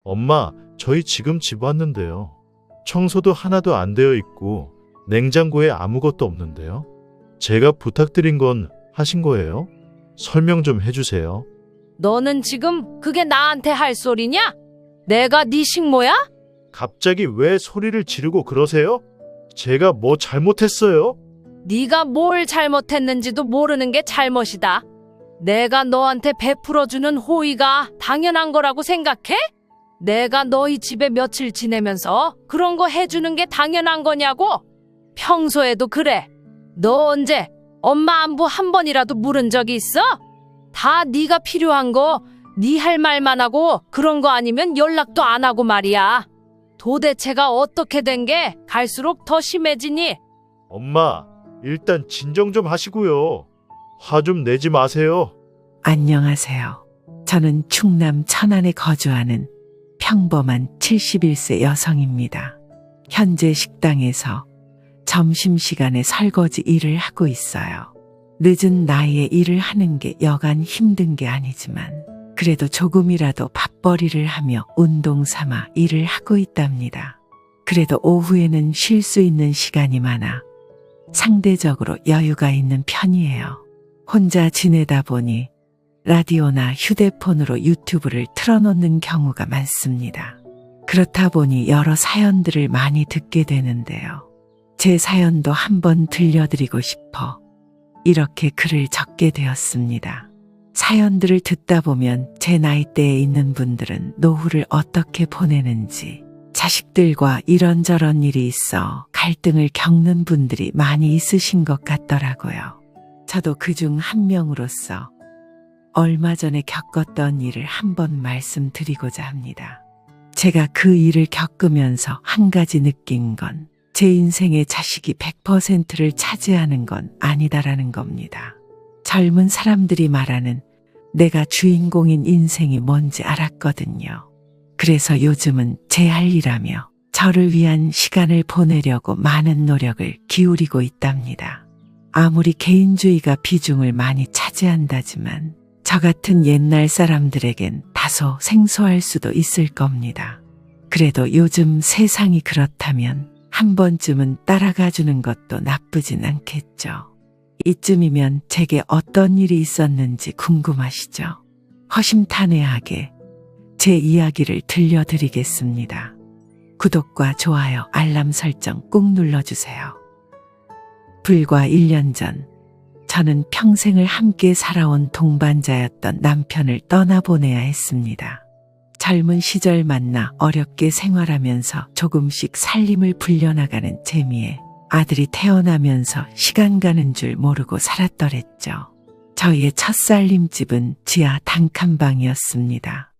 엄마, 저희 지금 집 왔는데요. 청소도 하나도 안 되어 있고 냉장고에 아무것도 없는데요. 제가 부탁드린 건 하신 거예요? 설명 좀 해주세요. 너는 지금 그게 나한테 할 소리냐? 내가 네 식모야? 갑자기 왜 소리를 지르고 그러세요? 제가 뭐 잘못했어요? 네가 뭘 잘못했는지도 모르는 게 잘못이다. 내가 너한테 베풀어주는 호의가 당연한 거라고 생각해? 내가 너희 집에 며칠 지내면서 그런 거 해주는 게 당연한 거냐고? 평소에도 그래. 너 언제 엄마 안부 한 번이라도 물은 적이 있어? 다 네가 필요한 거 네 할 말만 하고 그런 거 아니면 연락도 안 하고 말이야. 도대체가 어떻게 된 게 갈수록 더 심해지니? 엄마, 일단 진정 좀 하시고요. 화 좀 내지 마세요. 안녕하세요. 저는 충남 천안에 거주하는 평범한 71세 여성입니다. 현재 식당에서 점심시간에 설거지 일을 하고 있어요. 늦은 나이에 일을 하는 게 여간 힘든 게 아니지만 그래도 조금이라도 밥벌이를 하며 운동 삼아 일을 하고 있답니다. 그래도 오후에는 쉴 수 있는 시간이 많아 상대적으로 여유가 있는 편이에요. 혼자 지내다 보니 라디오나 휴대폰으로 유튜브를 틀어놓는 경우가 많습니다. 그렇다 보니 여러 사연들을 많이 듣게 되는데요. 제 사연도 한번 들려드리고 싶어 이렇게 글을 적게 되었습니다. 사연들을 듣다 보면 제 나이대에 있는 분들은 노후를 어떻게 보내는지, 자식들과 이런저런 일이 있어 갈등을 겪는 분들이 많이 있으신 것 같더라고요. 저도 그중 한 명으로서 얼마 전에 겪었던 일을 한번 말씀드리고자 합니다. 제가 그 일을 겪으면서 한 가지 느낀 건 제 인생의 자식이 100%를 차지하는 건 아니다라는 겁니다. 젊은 사람들이 말하는 내가 주인공인 인생이 뭔지 알았거든요. 그래서 요즘은 제 할 일하며 저를 위한 시간을 보내려고 많은 노력을 기울이고 있답니다. 아무리 개인주의가 비중을 많이 차지한다지만 저 같은 옛날 사람들에겐 다소 생소할 수도 있을 겁니다. 그래도 요즘 세상이 그렇다면 한 번쯤은 따라가 주는 것도 나쁘진 않겠죠. 이쯤이면 제게 어떤 일이 있었는지 궁금하시죠? 허심탄회하게 제 이야기를 들려드리겠습니다. 구독과 좋아요, 알람 설정 꾹 눌러주세요. 불과 1년 전 저는 평생을 함께 살아온 동반자였던 남편을 떠나보내야 했습니다. 젊은 시절 만나 어렵게 생활하면서 조금씩 살림을 불려나가는 재미에 아들이 태어나면서 시간 가는 줄 모르고 살았더랬죠. 저희의 첫 살림집은 지하 단칸방이었습니다.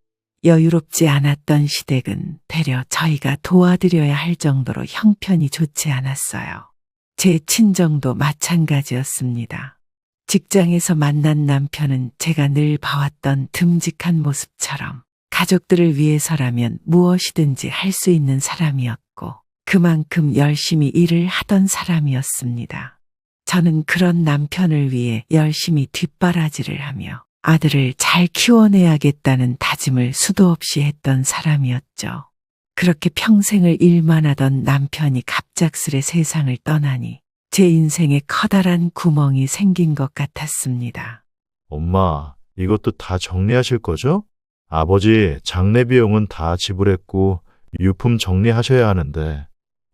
여유롭지 않았던 시댁은 되려 저희가 도와드려야 할 정도로 형편이 좋지 않았어요. 제 친정도 마찬가지였습니다. 직장에서 만난 남편은 제가 늘 봐왔던 듬직한 모습처럼 가족들을 위해서라면 무엇이든지 할 수 있는 사람이었고 그만큼 열심히 일을 하던 사람이었습니다. 저는 그런 남편을 위해 열심히 뒷바라지를 하며 아들을 잘 키워내야겠다는 다짐을 수도 없이 했던 사람이었죠. 그렇게 평생을 일만 하던 남편이 갑작스레 세상을 떠나니 제 인생에 커다란 구멍이 생긴 것 같았습니다. 엄마, 이것도 다 정리하실 거죠? 아버지 장례 비용은 다 지불했고 유품 정리하셔야 하는데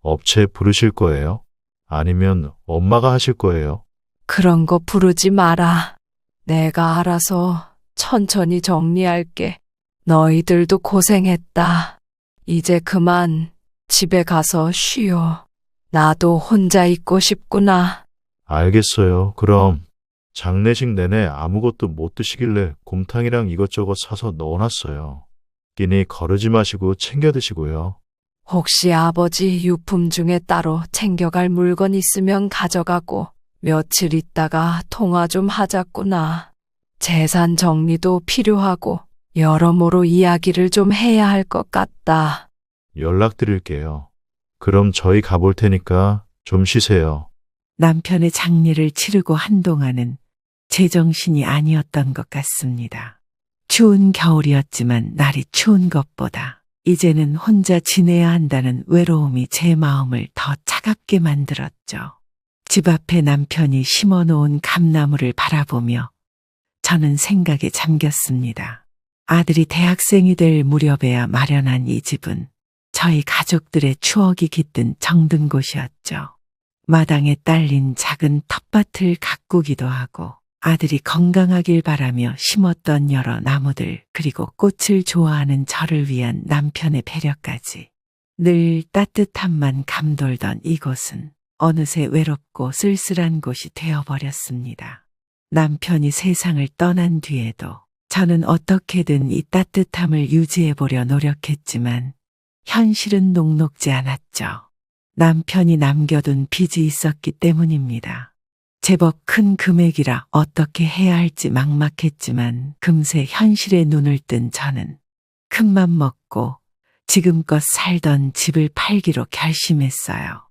업체 부르실 거예요? 아니면 엄마가 하실 거예요? 그런 거 부르지 마라. 내가 알아서 천천히 정리할게. 너희들도 고생했다. 이제 그만 집에 가서 쉬어. 나도 혼자 있고 싶구나. 알겠어요. 그럼 장례식 내내 아무것도 못 드시길래 곰탕이랑 이것저것 사서 넣어놨어요. 끼니 거르지 마시고 챙겨 드시고요. 혹시 아버지 유품 중에 따로 챙겨갈 물건 있으면 가져가고 며칠 있다가 통화 좀 하자꾸나. 재산 정리도 필요하고 여러모로 이야기를 좀 해야 할 것 같다. 연락드릴게요. 그럼 저희 가볼 테니까 좀 쉬세요. 남편의 장례를 치르고 한동안은 제정신이 아니었던 것 같습니다. 추운 겨울이었지만 날이 추운 것보다 이제는 혼자 지내야 한다는 외로움이 제 마음을 더 차갑게 만들었죠. 집 앞에 남편이 심어놓은 감나무를 바라보며 저는 생각에 잠겼습니다. 아들이 대학생이 될 무렵에야 마련한 이 집은 저희 가족들의 추억이 깃든 정든 곳이었죠. 마당에 딸린 작은 텃밭을 가꾸기도 하고 아들이 건강하길 바라며 심었던 여러 나무들 그리고 꽃을 좋아하는 저를 위한 남편의 배려까지 늘 따뜻함만 감돌던 이곳은 어느새 외롭고 쓸쓸한 곳이 되어버렸습니다. 남편이 세상을 떠난 뒤에도 저는 어떻게든 이 따뜻함을 유지해보려 노력했지만 현실은 녹록지 않았죠. 남편이 남겨둔 빚이 있었기 때문입니다. 제법 큰 금액이라 어떻게 해야 할지 막막했지만 금세 현실에 눈을 뜬 저는 큰맘 먹고 지금껏 살던 집을 팔기로 결심했어요.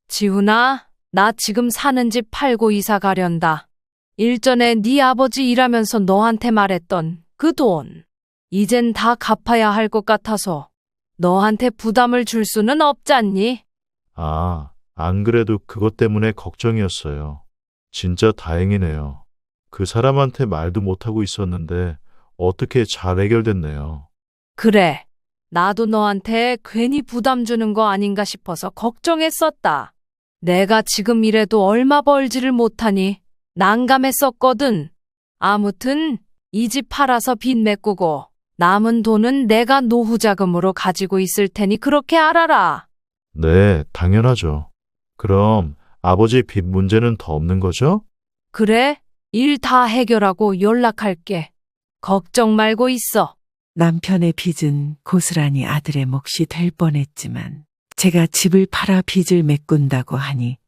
지훈아, 나 지금 사는 집 팔고 이사 가련다. 일전에 네 아버지 일하면서 너한테 말했던 그 돈. 이젠 다 갚아야 할 것 같아서 너한테 부담을 줄 수는 없잖니? 아, 안 그래도 그것 때문에 걱정이었어요. 진짜 다행이네요. 그 사람한테 말도 못하고 있었는데 어떻게 잘 해결됐네요. 그래. 나도 너한테 괜히 부담 주는 거 아닌가 싶어서 걱정했었다. 내가 지금 이래도 얼마 벌지를 못하니 난감했었거든. 아무튼 이 집 팔아서 빚 메꾸고 남은 돈은 내가 노후 자금으로 가지고 있을 테니 그렇게 알아라. 네, 당연하죠. 그럼 아버지 빚 문제는 더 없는 거죠? 그래? 일 다 해결하고 연락할게. 걱정 말고 있어. 남편의 빚은 고스란히 아들의 몫이 될 뻔했지만 제가 집을 팔아 빚을 메꾼다고 하니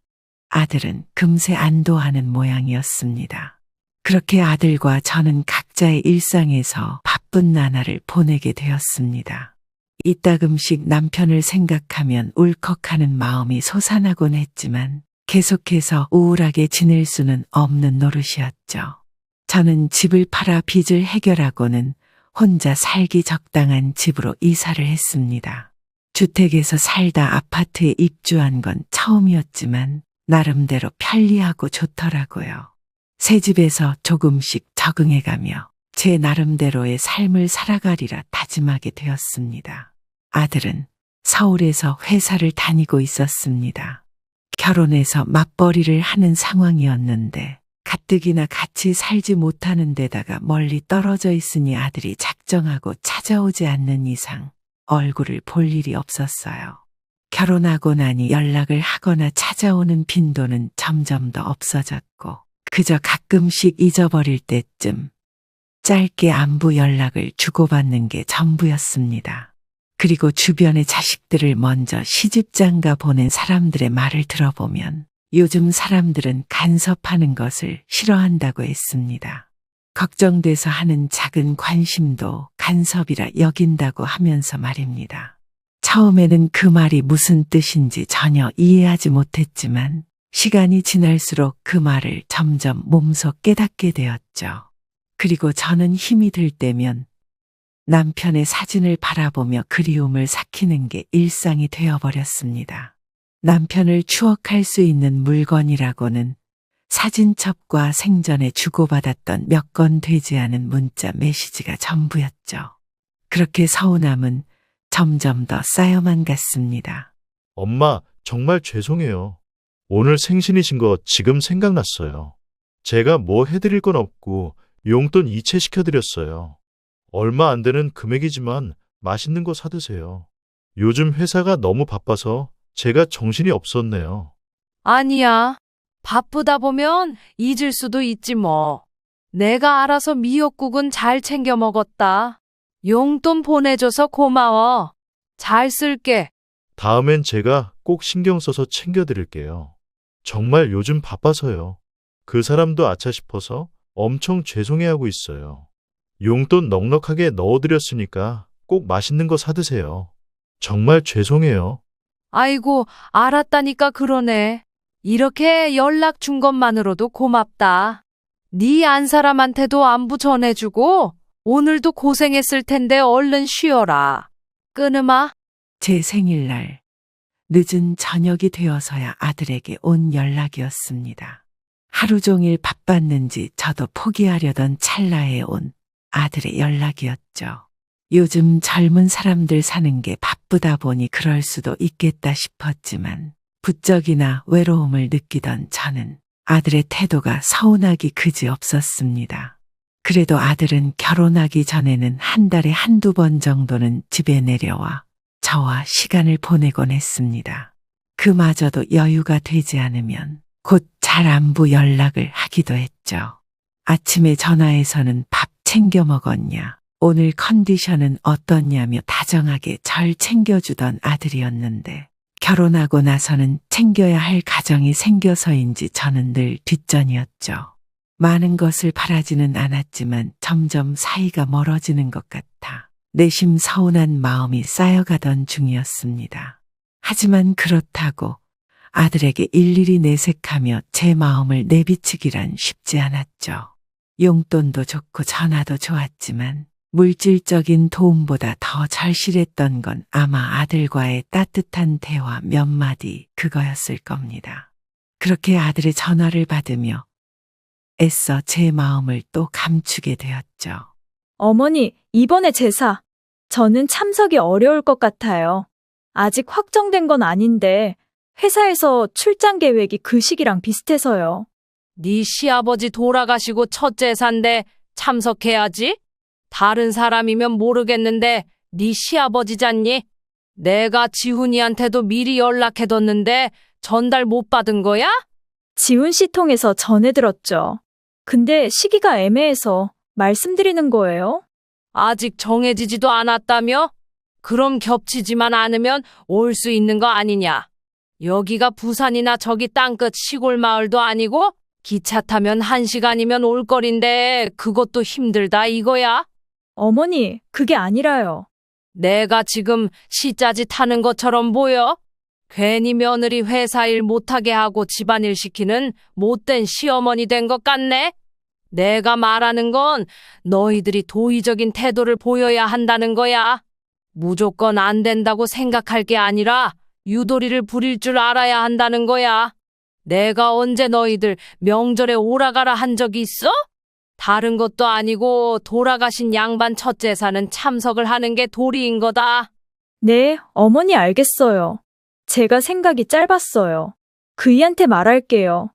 아들은 금세 안도하는 모양이었습니다. 그렇게 아들과 저는 각자의 일상에서 바쁜 나날을 보내게 되었습니다. 이따금씩 남편을 생각하면 울컥하는 마음이 솟아나곤 했지만 계속해서 우울하게 지낼 수는 없는 노릇이었죠. 저는 집을 팔아 빚을 해결하고는 혼자 살기 적당한 집으로 이사를 했습니다. 주택에서 살다 아파트에 입주한 건 처음이었지만 나름대로 편리하고 좋더라고요. 새 집에서 조금씩 적응해가며 제 나름대로의 삶을 살아가리라 다짐하게 되었습니다. 아들은 서울에서 회사를 다니고 있었습니다. 결혼해서 맞벌이를 하는 상황이었는데 가뜩이나 같이 살지 못하는 데다가 멀리 떨어져 있으니 아들이 작정하고 찾아오지 않는 이상 얼굴을 볼 일이 없었어요. 결혼하고 나니 연락을 하거나 찾아오는 빈도는 점점 더 없어졌고 그저 가끔씩 잊어버릴 때쯤 짧게 안부 연락을 주고받는 게 전부였습니다. 그리고 주변의 자식들을 먼저 시집장가 보낸 사람들의 말을 들어보면 요즘 사람들은 간섭하는 것을 싫어한다고 했습니다. 걱정돼서 하는 작은 관심도 간섭이라 여긴다고 하면서 말입니다. 처음에는 그 말이 무슨 뜻인지 전혀 이해하지 못했지만 시간이 지날수록 그 말을 점점 몸소 깨닫게 되었죠. 그리고 저는 힘이 들 때면 남편의 사진을 바라보며 그리움을 삭히는 게 일상이 되어버렸습니다. 남편을 추억할 수 있는 물건이라고는 사진첩과 생전에 주고받았던 몇 건 되지 않은 문자 메시지가 전부였죠. 그렇게 서운함은 점점 더 쌓여만 갔습니다. 엄마, 정말 죄송해요. 오늘 생신이신 거 지금 생각났어요. 제가 뭐 해드릴 건 없고 용돈 이체시켜드렸어요. 얼마 안 되는 금액이지만 맛있는 거 사드세요. 요즘 회사가 너무 바빠서 제가 정신이 없었네요. 아니야. 바쁘다 보면 잊을 수도 있지 뭐. 내가 알아서 미역국은 잘 챙겨 먹었다. 용돈 보내줘서 고마워. 잘 쓸게. 다음엔 제가 꼭 신경 써서 챙겨드릴게요. 정말 요즘 바빠서요. 그 사람도 아차 싶어서 엄청 죄송해하고 있어요. 용돈 넉넉하게 넣어드렸으니까 꼭 맛있는 거 사드세요. 정말 죄송해요. 아이고, 알았다니까 그러네. 이렇게 연락 준 것만으로도 고맙다. 네 안 사람한테도 안부 전해주고 오늘도 고생했을 텐데 얼른 쉬어라. 끊으마. 제 생일날 늦은 저녁이 되어서야 아들에게 온 연락이었습니다. 하루 종일 바빴는지 저도 포기하려던 찰나에 온 아들의 연락이었죠. 요즘 젊은 사람들 사는 게 바쁘다 보니 그럴 수도 있겠다 싶었지만 부쩍이나 외로움을 느끼던 저는 아들의 태도가 서운하기 그지없었습니다. 그래도 아들은 결혼하기 전에는 한 달에 한두 번 정도는 집에 내려와 저와 시간을 보내곤 했습니다. 그마저도 여유가 되지 않으면 곧 잘 안부 연락을 하기도 했죠. 아침에 전화해서는 밥 챙겨 먹었냐, 오늘 컨디션은 어떻냐며 다정하게 절 챙겨주던 아들이었는데 결혼하고 나서는 챙겨야 할 가정이 생겨서인지 저는 늘 뒷전이었죠. 많은 것을 바라지는 않았지만 점점 사이가 멀어지는 것 같아 내심 서운한 마음이 쌓여가던 중이었습니다. 하지만 그렇다고 아들에게 일일이 내색하며 제 마음을 내비치기란 쉽지 않았죠. 용돈도 좋고 전화도 좋았지만 물질적인 도움보다 더 절실했던 건 아마 아들과의 따뜻한 대화 몇 마디 그거였을 겁니다. 그렇게 아들의 전화를 받으며 애써 제 마음을 또 감추게 되었죠. 어머니, 이번에 제사. 저는 참석이 어려울 것 같아요. 아직 확정된 건 아닌데 회사에서 출장 계획이 그 시기랑 비슷해서요. 네 시아버지 돌아가시고 첫 제사인데 참석해야지. 다른 사람이면 모르겠는데 네 시아버지잖니? 내가 지훈이한테도 미리 연락해뒀는데 전달 못 받은 거야? 지훈 씨 통해서 전해 들었죠. 근데 시기가 애매해서 말씀드리는 거예요. 아직 정해지지도 않았다며? 그럼 겹치지만 않으면 올 수 있는 거 아니냐? 여기가 부산이나 저기 땅끝 시골 마을도 아니고 기차 타면 1시간이면 올 거리인데 그것도 힘들다 이거야? 어머니, 그게 아니라요. 내가 지금 시짜지 타는 것처럼 보여? 괜히 며느리 회사 일 못하게 하고 집안일 시키는 못된 시어머니 된 것 같네? 내가 말하는 건 너희들이 도의적인 태도를 보여야 한다는 거야. 무조건 안 된다고 생각할 게 아니라 유도리를 부릴 줄 알아야 한다는 거야. 내가 언제 너희들 명절에 오라가라 한 적이 있어? 다른 것도 아니고 돌아가신 양반 첫 제사는 참석을 하는 게 도리인 거다. 네, 어머니 알겠어요. 제가 생각이 짧았어요. 그이한테 말할게요.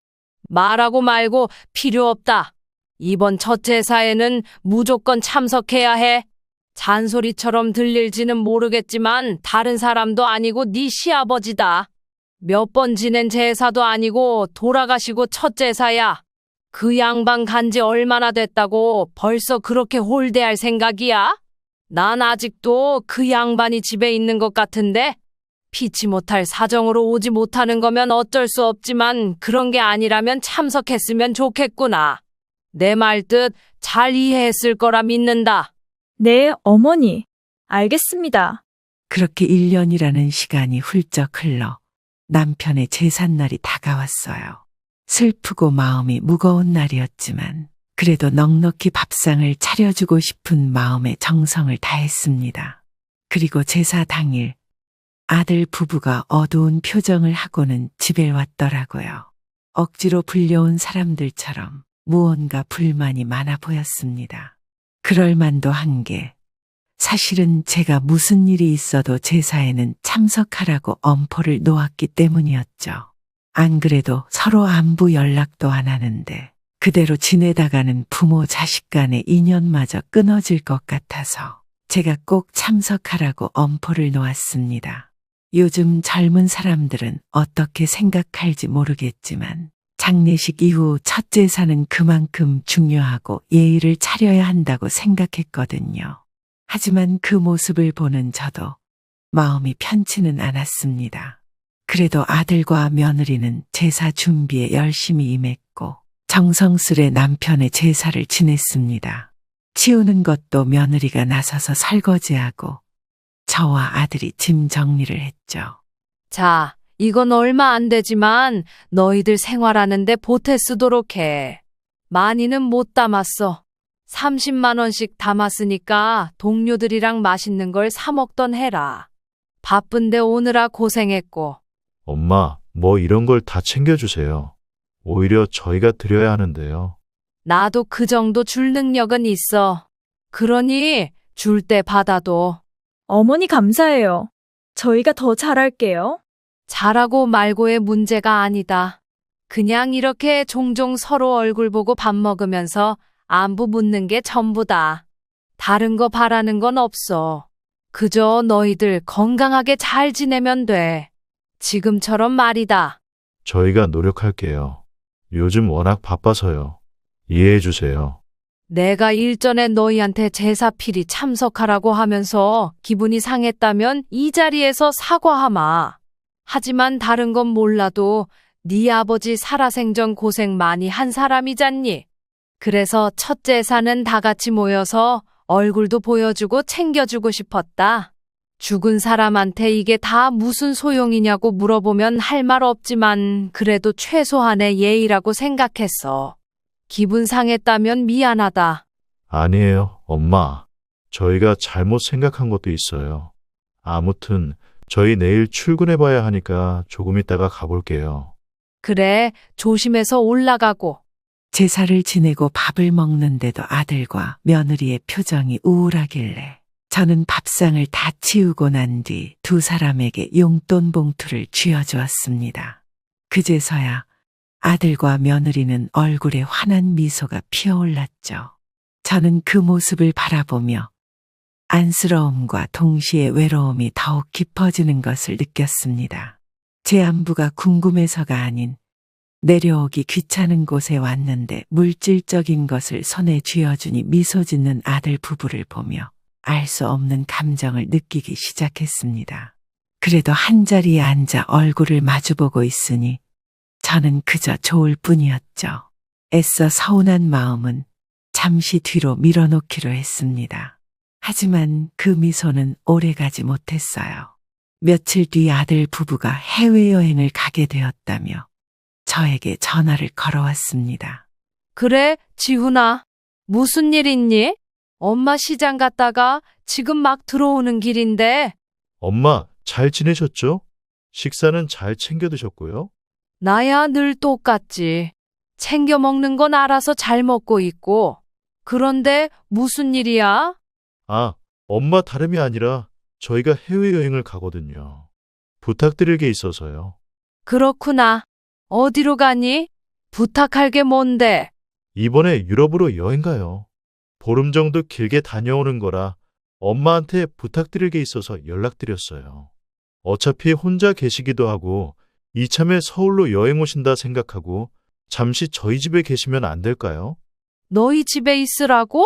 말하고 말고 필요 없다. 이번 첫 제사에는 무조건 참석해야 해. 잔소리처럼 들릴지는 모르겠지만 다른 사람도 아니고 네 시아버지다. 몇 번 지낸 제사도 아니고 돌아가시고 첫 제사야. 그 양반 간지 얼마나 됐다고 벌써 그렇게 홀대할 생각이야? 난 아직도 그 양반이 집에 있는 것 같은데 피치 못할 사정으로 오지 못하는 거면 어쩔 수 없지만 그런 게 아니라면 참석했으면 좋겠구나. 내 말 뜻 잘 이해했을 거라 믿는다. 네, 어머니. 알겠습니다. 그렇게 1년이라는 시간이 훌쩍 흘러 남편의 제삿날이 다가왔어요. 슬프고 마음이 무거운 날이었지만 그래도 넉넉히 밥상을 차려주고 싶은 마음에 정성을 다했습니다. 그리고 제사 당일 아들 부부가 어두운 표정을 하고는 집에 왔더라고요. 억지로 불려온 사람들처럼 무언가 불만이 많아 보였습니다. 그럴 만도 한 게 사실은 제가 무슨 일이 있어도 제사에는 참석하라고 엄포를 놓았기 때문이었죠. 안 그래도 서로 안부 연락도 안 하는데 그대로 지내다가는 부모 자식 간의 인연마저 끊어질 것 같아서 제가 꼭 참석하라고 엄포를 놓았습니다. 요즘 젊은 사람들은 어떻게 생각할지 모르겠지만 장례식 이후 첫 제사는 그만큼 중요하고 예의를 차려야 한다고 생각했거든요. 하지만 그 모습을 보는 저도 마음이 편치는 않았습니다. 그래도 아들과 며느리는 제사 준비에 열심히 임했고 정성스레 남편의 제사를 지냈습니다. 치우는 것도 며느리가 나서서 설거지하고 저와 아들이 짐 정리를 했죠. 자, 이건 얼마 안 되지만 너희들 생활하는데 보태 쓰도록 해. 많이는 못 담았어. 30만 원씩 담았으니까 동료들이랑 맛있는 걸 사 먹던 해라. 바쁜데 오느라 고생했고. 엄마, 뭐 이런 걸 다 챙겨주세요. 오히려 저희가 드려야 하는데요. 나도 그 정도 줄 능력은 있어. 그러니 줄 때 받아도. 어머니 감사해요. 저희가 더 잘할게요. 잘하고 말고의 문제가 아니다. 그냥 이렇게 종종 서로 얼굴 보고 밥 먹으면서 안부 묻는 게 전부다. 다른 거 바라는 건 없어. 그저 너희들 건강하게 잘 지내면 돼. 지금처럼 말이다. 저희가 노력할게요. 요즘 워낙 바빠서요. 이해해 주세요. 내가 일전에 너희한테 제사필이 참석하라고 하면서 기분이 상했다면 이 자리에서 사과하마. 하지만 다른 건 몰라도 네 아버지 살아생전 고생 많이 한 사람이잖니. 그래서 첫 제사는 다 같이 모여서 얼굴도 보여주고 챙겨주고 싶었다. 죽은 사람한테 이게 다 무슨 소용이냐고 물어보면 할 말 없지만 그래도 최소한의 예의라고 생각했어. 기분 상했다면 미안하다. 아니에요, 엄마. 저희가 잘못 생각한 것도 있어요. 아무튼 저희 내일 출근해 봐야 하니까 조금 있다가 가볼게요. 그래, 조심해서 올라가고. 제사를 지내고 밥을 먹는데도 아들과 며느리의 표정이 우울하길래 저는 밥상을 다 치우고 난 뒤 두 사람에게 용돈 봉투를 쥐어주었습니다. 그제서야 아들과 며느리는 얼굴에 환한 미소가 피어올랐죠. 저는 그 모습을 바라보며 안쓰러움과 동시에 외로움이 더욱 깊어지는 것을 느꼈습니다. 제 안부가 궁금해서가 아닌 내려오기 귀찮은 곳에 왔는데 물질적인 것을 손에 쥐어주니 미소 짓는 아들 부부를 보며 알 수 없는 감정을 느끼기 시작했습니다. 그래도 한자리에 앉아 얼굴을 마주보고 있으니 저는 그저 좋을 뿐이었죠. 애써 서운한 마음은 잠시 뒤로 밀어놓기로 했습니다. 하지만 그 미소는 오래가지 못했어요. 며칠 뒤 아들 부부가 해외여행을 가게 되었다며 저에게 전화를 걸어왔습니다. 그래, 지훈아. 무슨 일 있니? 엄마 시장 갔다가 지금 막 들어오는 길인데. 엄마, 잘 지내셨죠? 식사는 잘 챙겨 드셨고요? 나야 늘 똑같지. 챙겨 먹는 건 알아서 잘 먹고 있고. 그런데 무슨 일이야? 아, 엄마 다름이 아니라 저희가 해외여행을 가거든요. 부탁드릴 게 있어서요. 그렇구나. 어디로 가니? 부탁할 게 뭔데? 이번에 유럽으로 여행 가요. 보름 정도 길게 다녀오는 거라 엄마한테 부탁드릴 게 있어서 연락드렸어요. 어차피 혼자 계시기도 하고 이참에 서울로 여행 오신다 생각하고 잠시 저희 집에 계시면 안 될까요? 너희 집에 있으라고?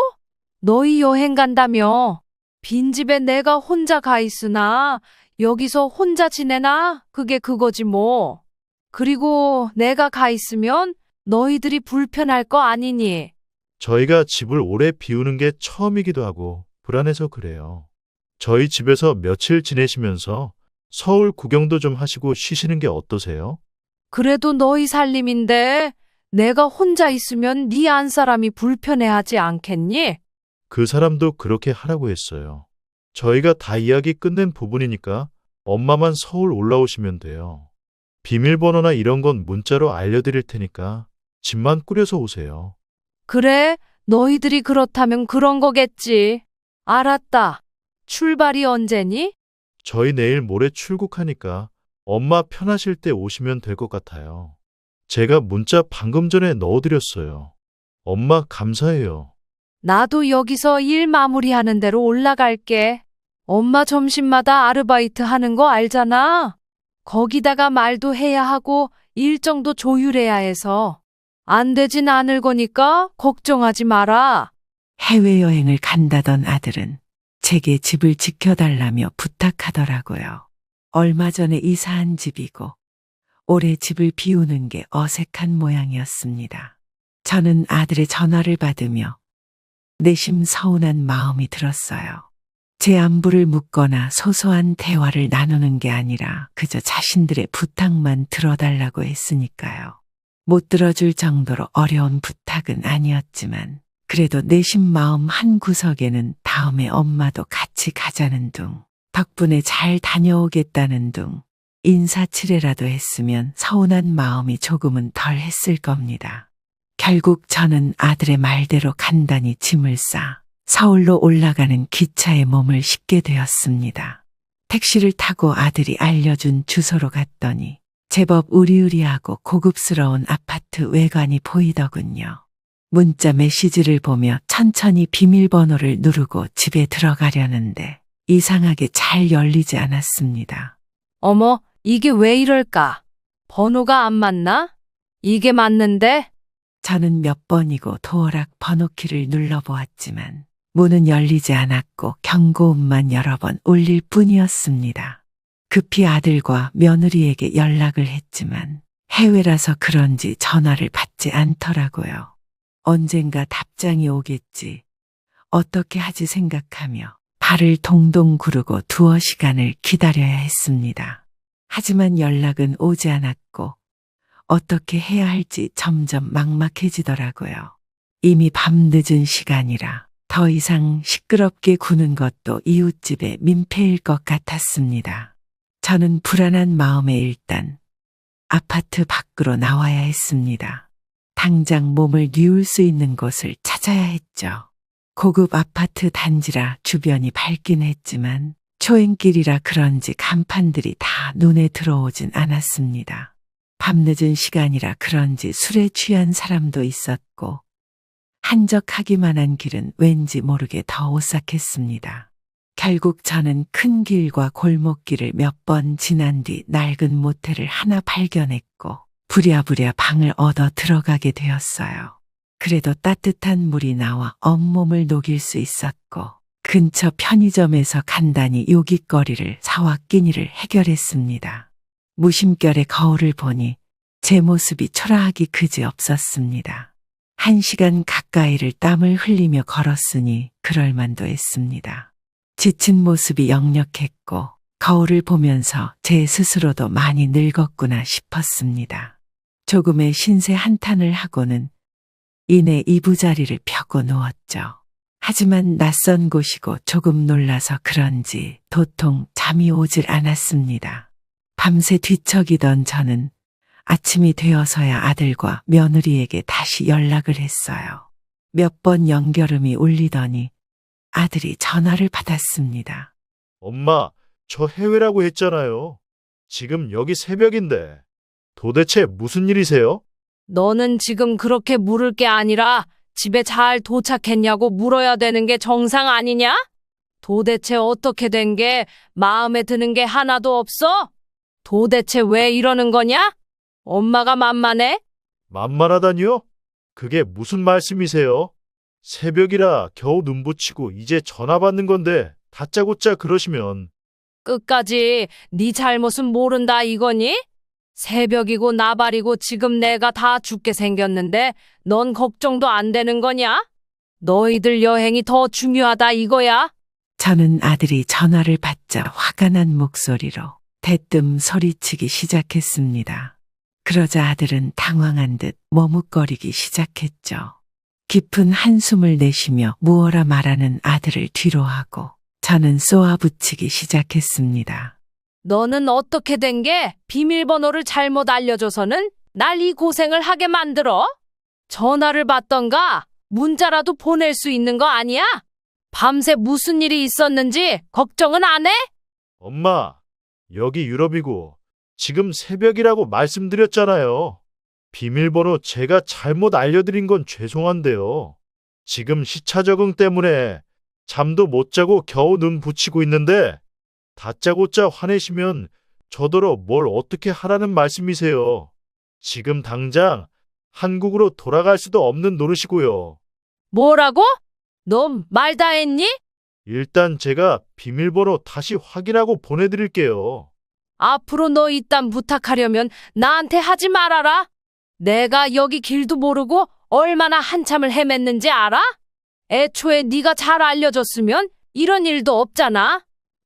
너희 여행 간다며? 빈집에 내가 혼자 가 있으나 여기서 혼자 지내나? 그게 그거지 뭐. 그리고 내가 가 있으면 너희들이 불편할 거 아니니? 저희가 집을 오래 비우는 게 처음이기도 하고 불안해서 그래요. 저희 집에서 며칠 지내시면서 서울 구경도 좀 하시고 쉬시는 게 어떠세요? 그래도 너희 살림인데 내가 혼자 있으면 네 안사람이 불편해하지 않겠니? 그 사람도 그렇게 하라고 했어요. 저희가 다 이야기 끝낸 부분이니까 엄마만 서울 올라오시면 돼요. 비밀번호나 이런 건 문자로 알려드릴 테니까 집만 꾸려서 오세요. 그래, 너희들이 그렇다면 그런 거겠지. 알았다. 출발이 언제니? 저희 내일 모레 출국하니까 엄마 편하실 때 오시면 될 것 같아요. 제가 문자 방금 전에 넣어드렸어요. 엄마 감사해요. 나도 여기서 일 마무리하는 대로 올라갈게. 엄마 점심마다 아르바이트 하는 거 알잖아. 거기다가 말도 해야 하고 일정도 조율해야 해서. 안 되진 않을 거니까 걱정하지 마라. 해외여행을 간다던 아들은 제게 집을 지켜달라며 부탁하더라고요. 얼마 전에 이사한 집이고 올해 집을 비우는 게 어색한 모양이었습니다. 저는 아들의 전화를 받으며 내심 서운한 마음이 들었어요. 제 안부를 묻거나 소소한 대화를 나누는 게 아니라 그저 자신들의 부탁만 들어달라고 했으니까요. 못 들어줄 정도로 어려운 부탁은 아니었지만 그래도 내심 마음 한 구석에는 다음에 엄마도 같이 가자는 둥, 덕분에 잘 다녀오겠다는 둥, 인사치레라도 했으면 서운한 마음이 조금은 덜 했을 겁니다. 결국 저는 아들의 말대로 간단히 짐을 싸 서울로 올라가는 기차에 몸을 싣게 되었습니다. 택시를 타고 아들이 알려준 주소로 갔더니 제법 으리으리하고 고급스러운 아파트 외관이 보이더군요. 문자 메시지를 보며 천천히 비밀번호를 누르고 집에 들어가려는데 이상하게 잘 열리지 않았습니다. 어머, 이게 왜 이럴까? 번호가 안 맞나? 이게 맞는데? 저는 몇 번이고 도어락 번호키를 눌러보았지만 문은 열리지 않았고 경고음만 여러 번 울릴 뿐이었습니다. 급히 아들과 며느리에게 연락을 했지만 해외라서 그런지 전화를 받지 않더라고요. 언젠가 답장이 오겠지. 어떻게 하지 생각하며 발을 동동 구르고 두어 시간을 기다려야 했습니다. 하지만 연락은 오지 않았고 어떻게 해야 할지 점점 막막해지더라고요. 이미 밤늦은 시간이라 더 이상 시끄럽게 구는 것도 이웃집의 민폐일 것 같았습니다. 저는 불안한 마음에 일단 아파트 밖으로 나와야 했습니다. 당장 몸을 뉘울 수 있는 곳을 찾아야 했죠. 고급 아파트 단지라 주변이 밝긴 했지만 초행길이라 그런지 간판들이 다 눈에 들어오진 않았습니다. 밤늦은 시간이라 그런지 술에 취한 사람도 있었고 한적하기만 한 길은 왠지 모르게 더 오싹했습니다. 결국 저는 큰 길과 골목길을 몇 번 지난 뒤 낡은 모텔을 하나 발견했고 부랴부랴 방을 얻어 들어가게 되었어요. 그래도 따뜻한 물이 나와 온몸을 녹일 수 있었고 근처 편의점에서 간단히 요깃거리를 사와 끼니를 해결했습니다. 무심결에 거울을 보니 제 모습이 초라하기 그지없었습니다. 1시간 가까이를 땀을 흘리며 걸었으니 그럴만도 했습니다. 지친 모습이 역력했고 거울을 보면서 제 스스로도 많이 늙었구나 싶었습니다. 조금의 신세 한탄을 하고는 이내 이부자리를 펴고 누웠죠. 하지만 낯선 곳이고 조금 놀라서 그런지 도통 잠이 오질 않았습니다. 밤새 뒤척이던 저는 아침이 되어서야 아들과 며느리에게 다시 연락을 했어요. 몇 번 연결음이 울리더니 아들이 전화를 받았습니다. 엄마, 저 해외라고 했잖아요. 지금 여기 새벽인데. 도대체 무슨 일이세요? 너는 지금 그렇게 물을 게 아니라 집에 잘 도착했냐고 물어야 되는 게 정상 아니냐? 도대체 어떻게 된 게 마음에 드는 게 하나도 없어? 도대체 왜 이러는 거냐? 엄마가 만만해? 만만하다니요? 그게 무슨 말씀이세요? 새벽이라 겨우 눈 붙이고 이제 전화 받는 건데 다짜고짜 그러시면. 끝까지 네 잘못은 모른다 이거니? 새벽이고 나발이고 지금 내가 다 죽게 생겼는데 넌 걱정도 안 되는 거냐? 너희들 여행이 더 중요하다 이거야? 저는 아들이 전화를 받자 화가 난 목소리로 대뜸 소리치기 시작했습니다. 그러자 아들은 당황한 듯 머뭇거리기 시작했죠. 깊은 한숨을 내쉬며 무어라 말하는 아들을 뒤로하고 저는 쏘아붙이기 시작했습니다. 너는 어떻게 된 게 비밀번호를 잘못 알려줘서는 날 이 고생을 하게 만들어? 전화를 받던가 문자라도 보낼 수 있는 거 아니야? 밤새 무슨 일이 있었는지 걱정은 안 해? 엄마, 여기 유럽이고 지금 새벽이라고 말씀드렸잖아요. 비밀번호 제가 잘못 알려드린 건 죄송한데요. 지금 시차 적응 때문에 잠도 못 자고 겨우 눈 붙이고 있는데 다짜고짜 화내시면 저더러 뭘 어떻게 하라는 말씀이세요. 지금 당장 한국으로 돌아갈 수도 없는 노릇이고요. 뭐라고? 너 말 다 했니? 일단 제가 비밀번호 다시 확인하고 보내드릴게요. 앞으로 너 이딴 부탁하려면 나한테 하지 말아라. 내가 여기 길도 모르고 얼마나 한참을 헤맸는지 알아? 애초에 네가 잘 알려줬으면 이런 일도 없잖아.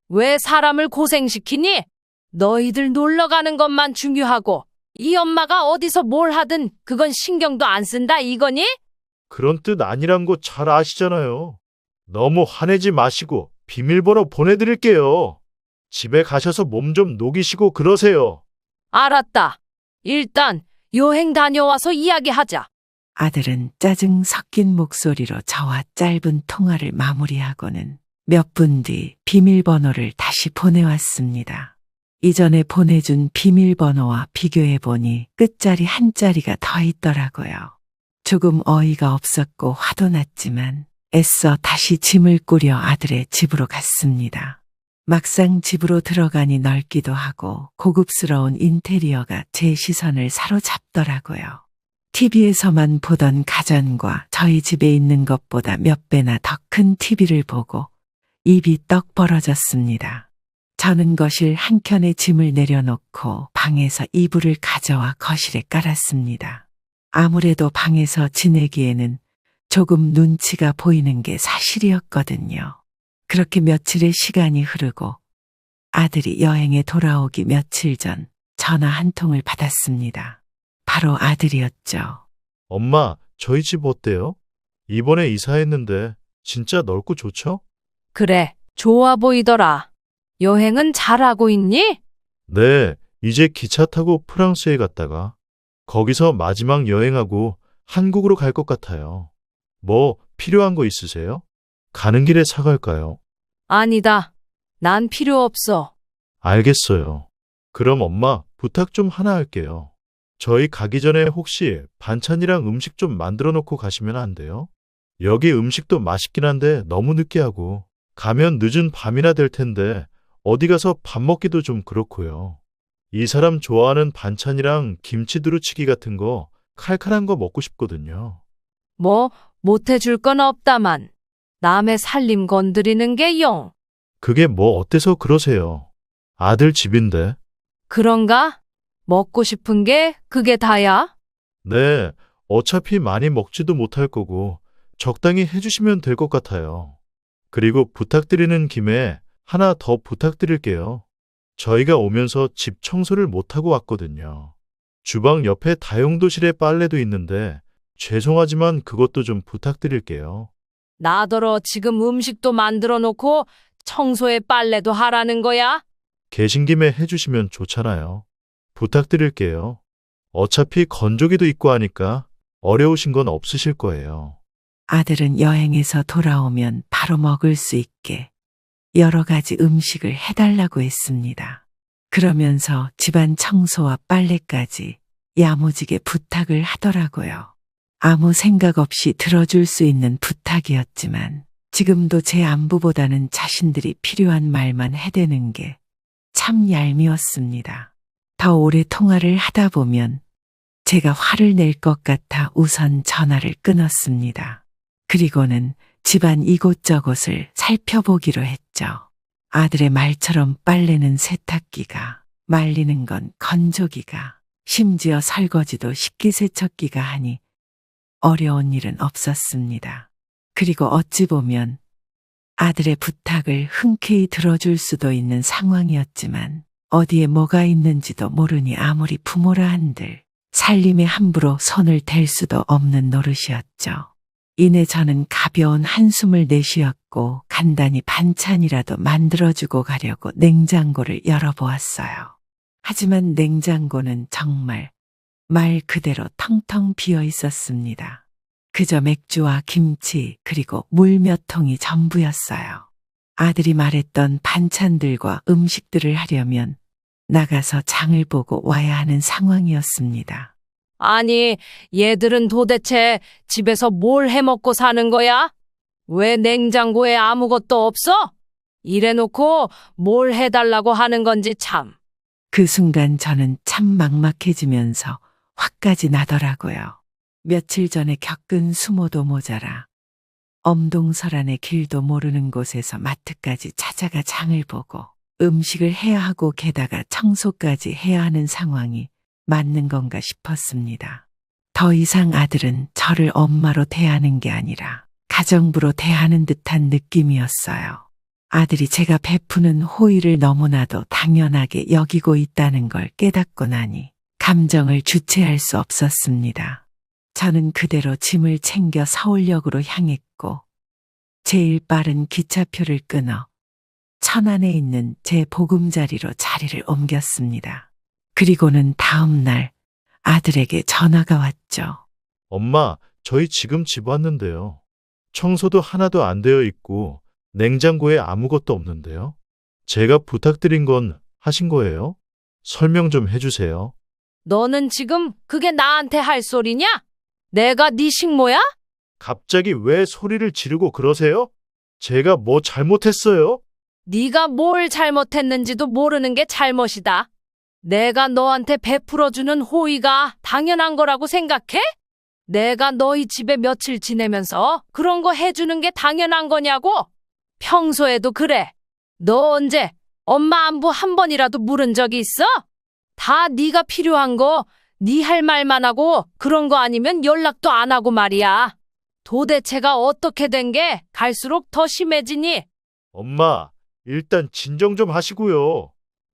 왜 사람을 고생시키니? 너희들 놀러 가는 것만 중요하고 이 엄마가 어디서 뭘 하든 그건 신경도 안 쓴다 이거니? 그런 뜻 아니란 거 잘 아시잖아요. 너무 화내지 마시고 비밀번호 보내드릴게요. 집에 가셔서 몸 좀 녹이시고 그러세요. 알았다. 일단 여행 다녀와서 이야기하자. 아들은 짜증 섞인 목소리로 저와 짧은 통화를 마무리하고는 몇 분 뒤 비밀번호를 다시 보내왔습니다. 이전에 보내준 비밀번호와 비교해보니 끝자리 한 자리가 더 있더라고요. 조금 어이가 없었고 화도 났지만 애써 다시 짐을 꾸려 아들의 집으로 갔습니다. 막상 집으로 들어가니 넓기도 하고 고급스러운 인테리어가 제 시선을 사로잡더라고요. TV에서만 보던 가전과 저희 집에 있는 것보다 몇 배나 더 큰 TV를 보고 입이 떡 벌어졌습니다. 저는 거실 한켠에 짐을 내려놓고 방에서 이불을 가져와 거실에 깔았습니다. 아무래도 방에서 지내기에는 조금 눈치가 보이는 게 사실이었거든요. 그렇게 며칠의 시간이 흐르고 아들이 여행에 돌아오기 며칠 전 전화 한 통을 받았습니다. 바로 아들이었죠. 엄마, 저희 집 어때요? 이번에 이사했는데 진짜 넓고 좋죠? 그래, 좋아 보이더라. 여행은 잘하고 있니? 네, 이제 기차 타고 프랑스에 갔다가 거기서 마지막 여행하고 한국으로 갈 것 같아요. 뭐 필요한 거 있으세요? 가는 길에 사갈까요? 아니다. 난 필요 없어. 알겠어요. 그럼 엄마, 부탁 좀 하나 할게요. 저희 가기 전에 혹시 반찬이랑 음식 좀 만들어 놓고 가시면 안 돼요? 여기 음식도 맛있긴 한데 너무 느끼하고 가면 늦은 밤이나 될 텐데 어디 가서 밥 먹기도 좀 그렇고요. 이 사람 좋아하는 반찬이랑 김치 두루치기 같은 거 칼칼한 거 먹고 싶거든요. 뭐, 못해줄 건 없다만. 남의 살림 건드리는 게 영. 그게 뭐 어때서 그러세요? 아들 집인데. 그런가? 먹고 싶은 게 그게 다야? 네, 어차피 많이 먹지도 못할 거고 적당히 해주시면 될 것 같아요. 그리고 부탁드리는 김에 하나 더 부탁드릴게요. 저희가 오면서 집 청소를 못하고 왔거든요. 주방 옆에 다용도실에 빨래도 있는데 죄송하지만 그것도 좀 부탁드릴게요. 나더러 지금 음식도 만들어 놓고 청소에 빨래도 하라는 거야? 계신 김에 해주시면 좋잖아요. 부탁드릴게요. 어차피 건조기도 있고 하니까 어려우신 건 없으실 거예요. 아들은 여행에서 돌아오면 바로 먹을 수 있게 여러 가지 음식을 해달라고 했습니다. 그러면서 집안 청소와 빨래까지 야무지게 부탁을 하더라고요. 아무 생각 없이 들어줄 수 있는 부탁이었지만 지금도 제 안부보다는 자신들이 필요한 말만 해대는 게 참 얄미웠습니다. 더 오래 통화를 하다 보면 제가 화를 낼 것 같아 우선 전화를 끊었습니다. 그리고는 집안 이곳저곳을 살펴보기로 했죠. 아들의 말처럼 빨래는 세탁기가, 말리는 건 건조기가, 심지어 설거지도 식기세척기가 하니 어려운 일은 없었습니다. 그리고 어찌 보면 아들의 부탁을 흔쾌히 들어줄 수도 있는 상황이었지만 어디에 뭐가 있는지도 모르니 아무리 부모라 한들 살림에 함부로 손을 댈 수도 없는 노릇이었죠. 이내 저는 가벼운 한숨을 내쉬었고 간단히 반찬이라도 만들어주고 가려고 냉장고를 열어보았어요. 하지만 냉장고는 정말 말 그대로 텅텅 비어 있었습니다. 그저 맥주와 김치 그리고 물 몇 통이 전부였어요. 아들이 말했던 반찬들과 음식들을 하려면 나가서 장을 보고 와야 하는 상황이었습니다. 아니, 얘들은 도대체 집에서 뭘 해먹고 사는 거야? 왜 냉장고에 아무것도 없어? 이래놓고 뭘 해달라고 하는 건지 참. 그 순간 저는 참 막막해지면서 화까지 나더라고요. 며칠 전에 겪은 수모도 모자라 엄동설안의 길도 모르는 곳에서 마트까지 찾아가 장을 보고 음식을 해야 하고 게다가 청소까지 해야 하는 상황이 맞는 건가 싶었습니다. 더 이상 아들은 저를 엄마로 대하는 게 아니라 가정부로 대하는 듯한 느낌이었어요. 아들이 제가 베푸는 호의를 너무나도 당연하게 여기고 있다는 걸 깨닫고 나니 감정을 주체할 수 없었습니다. 저는 그대로 짐을 챙겨 서울역으로 향했고 제일 빠른 기차표를 끊어 천안에 있는 제 보금자리로 자리를 옮겼습니다. 그리고는 다음 날 아들에게 전화가 왔죠. 엄마, 저희 지금 집 왔는데요. 청소도 하나도 안 되어 있고 냉장고에 아무것도 없는데요. 제가 부탁드린 건 하신 거예요? 설명 좀 해주세요. 너는 지금 그게 나한테 할 소리냐? 내가 네 식모야? 갑자기 왜 소리를 지르고 그러세요? 제가 뭐 잘못했어요? 네가 뭘 잘못했는지도 모르는 게 잘못이다. 내가 너한테 베풀어주는 호의가 당연한 거라고 생각해? 내가 너희 집에 며칠 지내면서 그런 거 해주는 게 당연한 거냐고? 평소에도 그래. 너 언제 엄마 안부 한 번이라도 물은 적이 있어? 다 네가 필요한 거, 네 할 말만 하고 그런 거 아니면 연락도 안 하고 말이야. 도대체가 어떻게 된 게 갈수록 더 심해지니? 엄마, 일단 진정 좀 하시고요.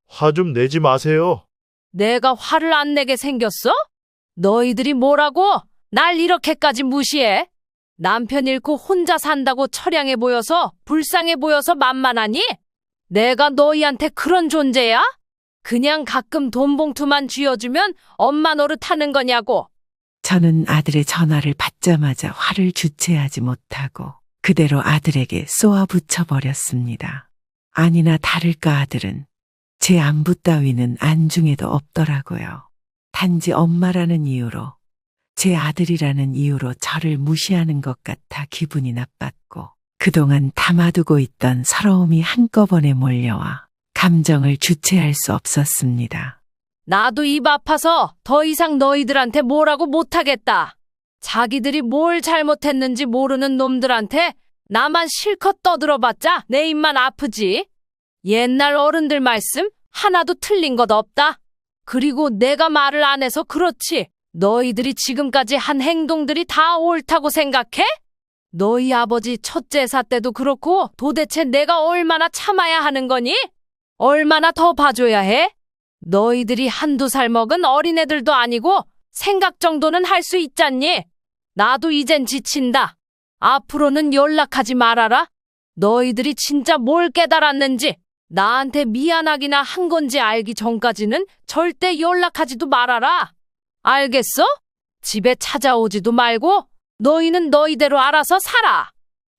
화 좀 내지 마세요. 내가 화를 안 내게 생겼어? 너희들이 뭐라고 날 이렇게까지 무시해? 남편 잃고 혼자 산다고 처량해 보여서 불쌍해 보여서 만만하니? 내가 너희한테 그런 존재야? 그냥 가끔 돈 봉투만 쥐어주면 엄마 노릇하는 거냐고. 저는 아들의 전화를 받자마자 화를 주체하지 못하고 그대로 아들에게 쏘아붙여 버렸습니다. 아니나 다를까 아들은 제 안부 따위는 안중에도 없더라고요. 단지 엄마라는 이유로, 제 아들이라는 이유로 저를 무시하는 것 같아 기분이 나빴고 그동안 담아두고 있던 서러움이 한꺼번에 몰려와 감정을 주체할 수 없었습니다. 나도 입 아파서 더 이상 너희들한테 뭐라고 못하겠다. 자기들이 뭘 잘못했는지 모르는 놈들한테 나만 실컷 떠들어봤자 내 입만 아프지. 옛날 어른들 말씀 하나도 틀린 것 없다. 그리고 내가 말을 안 해서 그렇지. 너희들이 지금까지 한 행동들이 다 옳다고 생각해? 너희 아버지 첫 제사 때도 그렇고 도대체 내가 얼마나 참아야 하는 거니? 얼마나 더 봐줘야 해? 너희들이 한두 살 먹은 어린애들도 아니고 생각 정도는 할 수 있잖니? 나도 이젠 지친다. 앞으로는 연락하지 말아라. 너희들이 진짜 뭘 깨달았는지 나한테 미안하기나 한 건지 알기 전까지는 절대 연락하지도 말아라. 알겠어? 집에 찾아오지도 말고 너희는 너희대로 알아서 살아.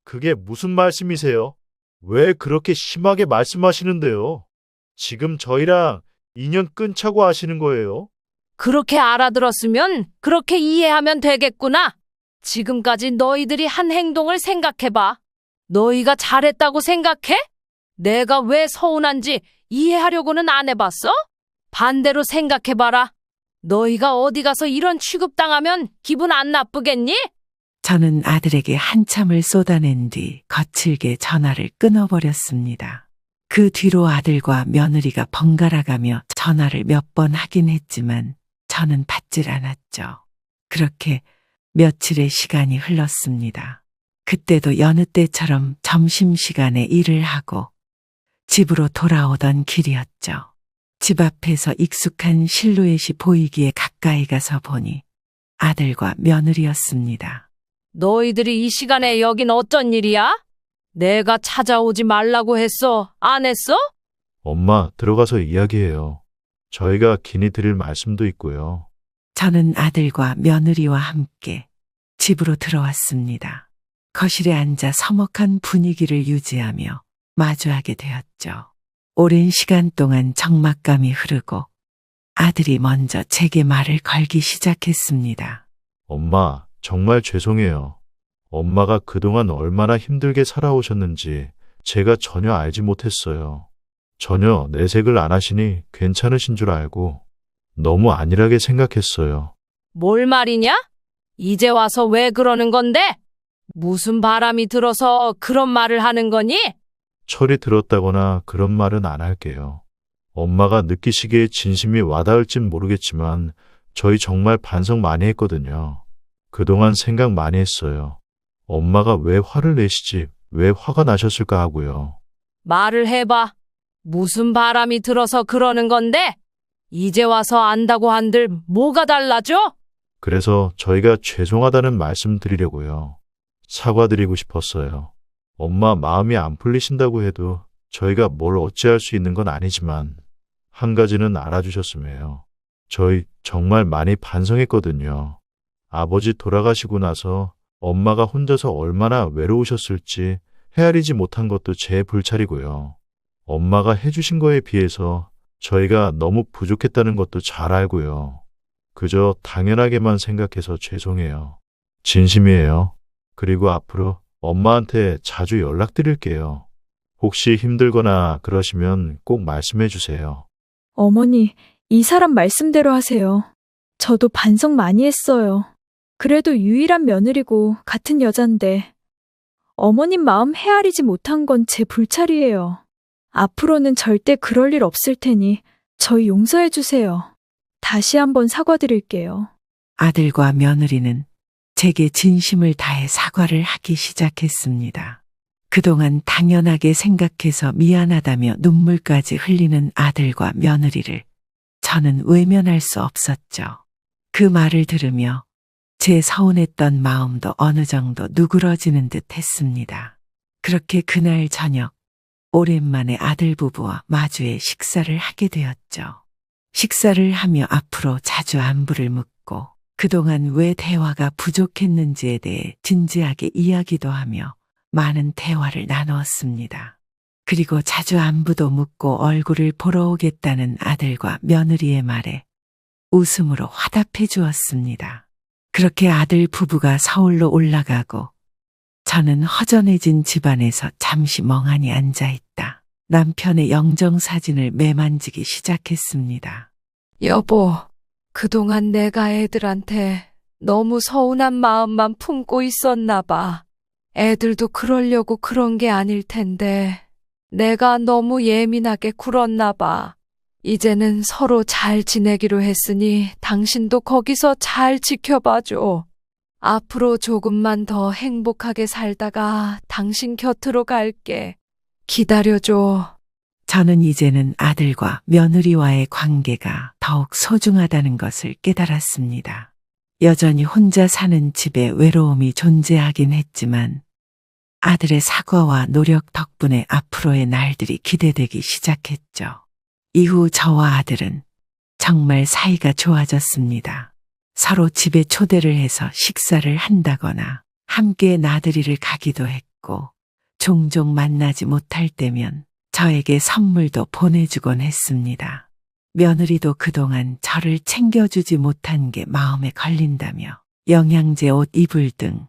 그게 무슨 말씀이세요? 왜 그렇게 심하게 말씀하시는데요? 지금 저희랑 인연 끊자고 하시는 거예요? 그렇게 알아들었으면 그렇게 이해하면 되겠구나. 지금까지 너희들이 한 행동을 생각해봐. 너희가 잘했다고 생각해? 내가 왜 서운한지 이해하려고는 안 해봤어? 반대로 생각해봐라. 너희가 어디 가서 이런 취급당하면 기분 안 나쁘겠니? 저는 아들에게 한참을 쏟아낸 뒤 거칠게 전화를 끊어버렸습니다. 그 뒤로 아들과 며느리가 번갈아가며 전화를 몇 번 하긴 했지만 저는 받질 않았죠. 그렇게 며칠의 시간이 흘렀습니다. 그때도 여느 때처럼 점심시간에 일을 하고 집으로 돌아오던 길이었죠. 집 앞에서 익숙한 실루엣이 보이기에 가까이 가서 보니 아들과 며느리였습니다. 너희들이 이 시간에 여긴 어쩐 일이야? 내가 찾아오지 말라고 했어? 안 했어? 엄마, 들어가서 이야기해요. 저희가 긴히 드릴 말씀도 있고요. 저는 아들과 며느리와 함께 집으로 들어왔습니다. 거실에 앉아 서먹한 분위기를 유지하며 마주하게 되었죠. 오랜 시간 동안 적막감이 흐르고 아들이 먼저 제게 말을 걸기 시작했습니다. 엄마, 정말 죄송해요. 엄마가 그동안 얼마나 힘들게 살아오셨는지 제가 전혀 알지 못했어요. 전혀 내색을 안 하시니 괜찮으신 줄 알고 너무 안일하게 생각했어요. 뭘 말이냐? 이제 와서 왜 그러는 건데? 무슨 바람이 들어서 그런 말을 하는 거니? 철이 들었다거나 그런 말은 안 할게요. 엄마가 느끼시기에 진심이 와닿을진 모르겠지만 저희 정말 반성 많이 했거든요. 그동안 생각 많이 했어요. 엄마가 왜 화를 내시지, 왜 화가 나셨을까 하고요. 말을 해봐. 무슨 바람이 들어서 그러는 건데? 이제 와서 안다고 한들 뭐가 달라져? 그래서 저희가 죄송하다는 말씀 드리려고요. 사과드리고 싶었어요. 엄마 마음이 안 풀리신다고 해도 저희가 뭘 어찌할 수 있는 건 아니지만 한 가지는 알아주셨으면 해요. 저희 정말 많이 반성했거든요. 아버지 돌아가시고 나서 엄마가 혼자서 얼마나 외로우셨을지 헤아리지 못한 것도 제 불찰이고요. 엄마가 해주신 거에 비해서 저희가 너무 부족했다는 것도 잘 알고요. 그저 당연하게만 생각해서 죄송해요. 진심이에요. 그리고 앞으로 엄마한테 자주 연락드릴게요. 혹시 힘들거나 그러시면 꼭 말씀해 주세요. 어머니, 이 사람 말씀대로 하세요. 저도 반성 많이 했어요. 그래도 유일한 며느리고 같은 여잔데 어머님 마음 헤아리지 못한 건 제 불찰이에요. 앞으로는 절대 그럴 일 없을 테니 저희 용서해 주세요. 다시 한번 사과드릴게요. 아들과 며느리는 제게 진심을 다해 사과를 하기 시작했습니다. 그동안 당연하게 생각해서 미안하다며 눈물까지 흘리는 아들과 며느리를 저는 외면할 수 없었죠. 그 말을 들으며 제 서운했던 마음도 어느 정도 누그러지는 듯 했습니다. 그렇게 그날 저녁 오랜만에 아들 부부와 마주해 식사를 하게 되었죠. 식사를 하며 앞으로 자주 안부를 묻고 그동안 왜 대화가 부족했는지에 대해 진지하게 이야기도 하며 많은 대화를 나누었습니다. 그리고 자주 안부도 묻고 얼굴을 보러 오겠다는 아들과 며느리의 말에 웃음으로 화답해 주었습니다. 그렇게 아들 부부가 서울로 올라가고 저는 허전해진 집안에서 잠시 멍하니 앉아있다. 남편의 영정사진을 매만지기 시작했습니다. 여보, 그동안 내가 애들한테 너무 서운한 마음만 품고 있었나 봐. 애들도 그러려고 그런 게 아닐 텐데 내가 너무 예민하게 굴었나 봐. 이제는 서로 잘 지내기로 했으니 당신도 거기서 잘 지켜봐줘. 앞으로 조금만 더 행복하게 살다가 당신 곁으로 갈게. 기다려줘. 저는 이제는 아들과 며느리와의 관계가 더욱 소중하다는 것을 깨달았습니다. 여전히 혼자 사는 집에 외로움이 존재하긴 했지만 아들의 사과와 노력 덕분에 앞으로의 날들이 기대되기 시작했죠. 이후 저와 아들은 정말 사이가 좋아졌습니다. 서로 집에 초대를 해서 식사를 한다거나 함께 나들이를 가기도 했고 종종 만나지 못할 때면 저에게 선물도 보내주곤 했습니다. 며느리도 그동안 저를 챙겨주지 못한 게 마음에 걸린다며 영양제 옷 입을 등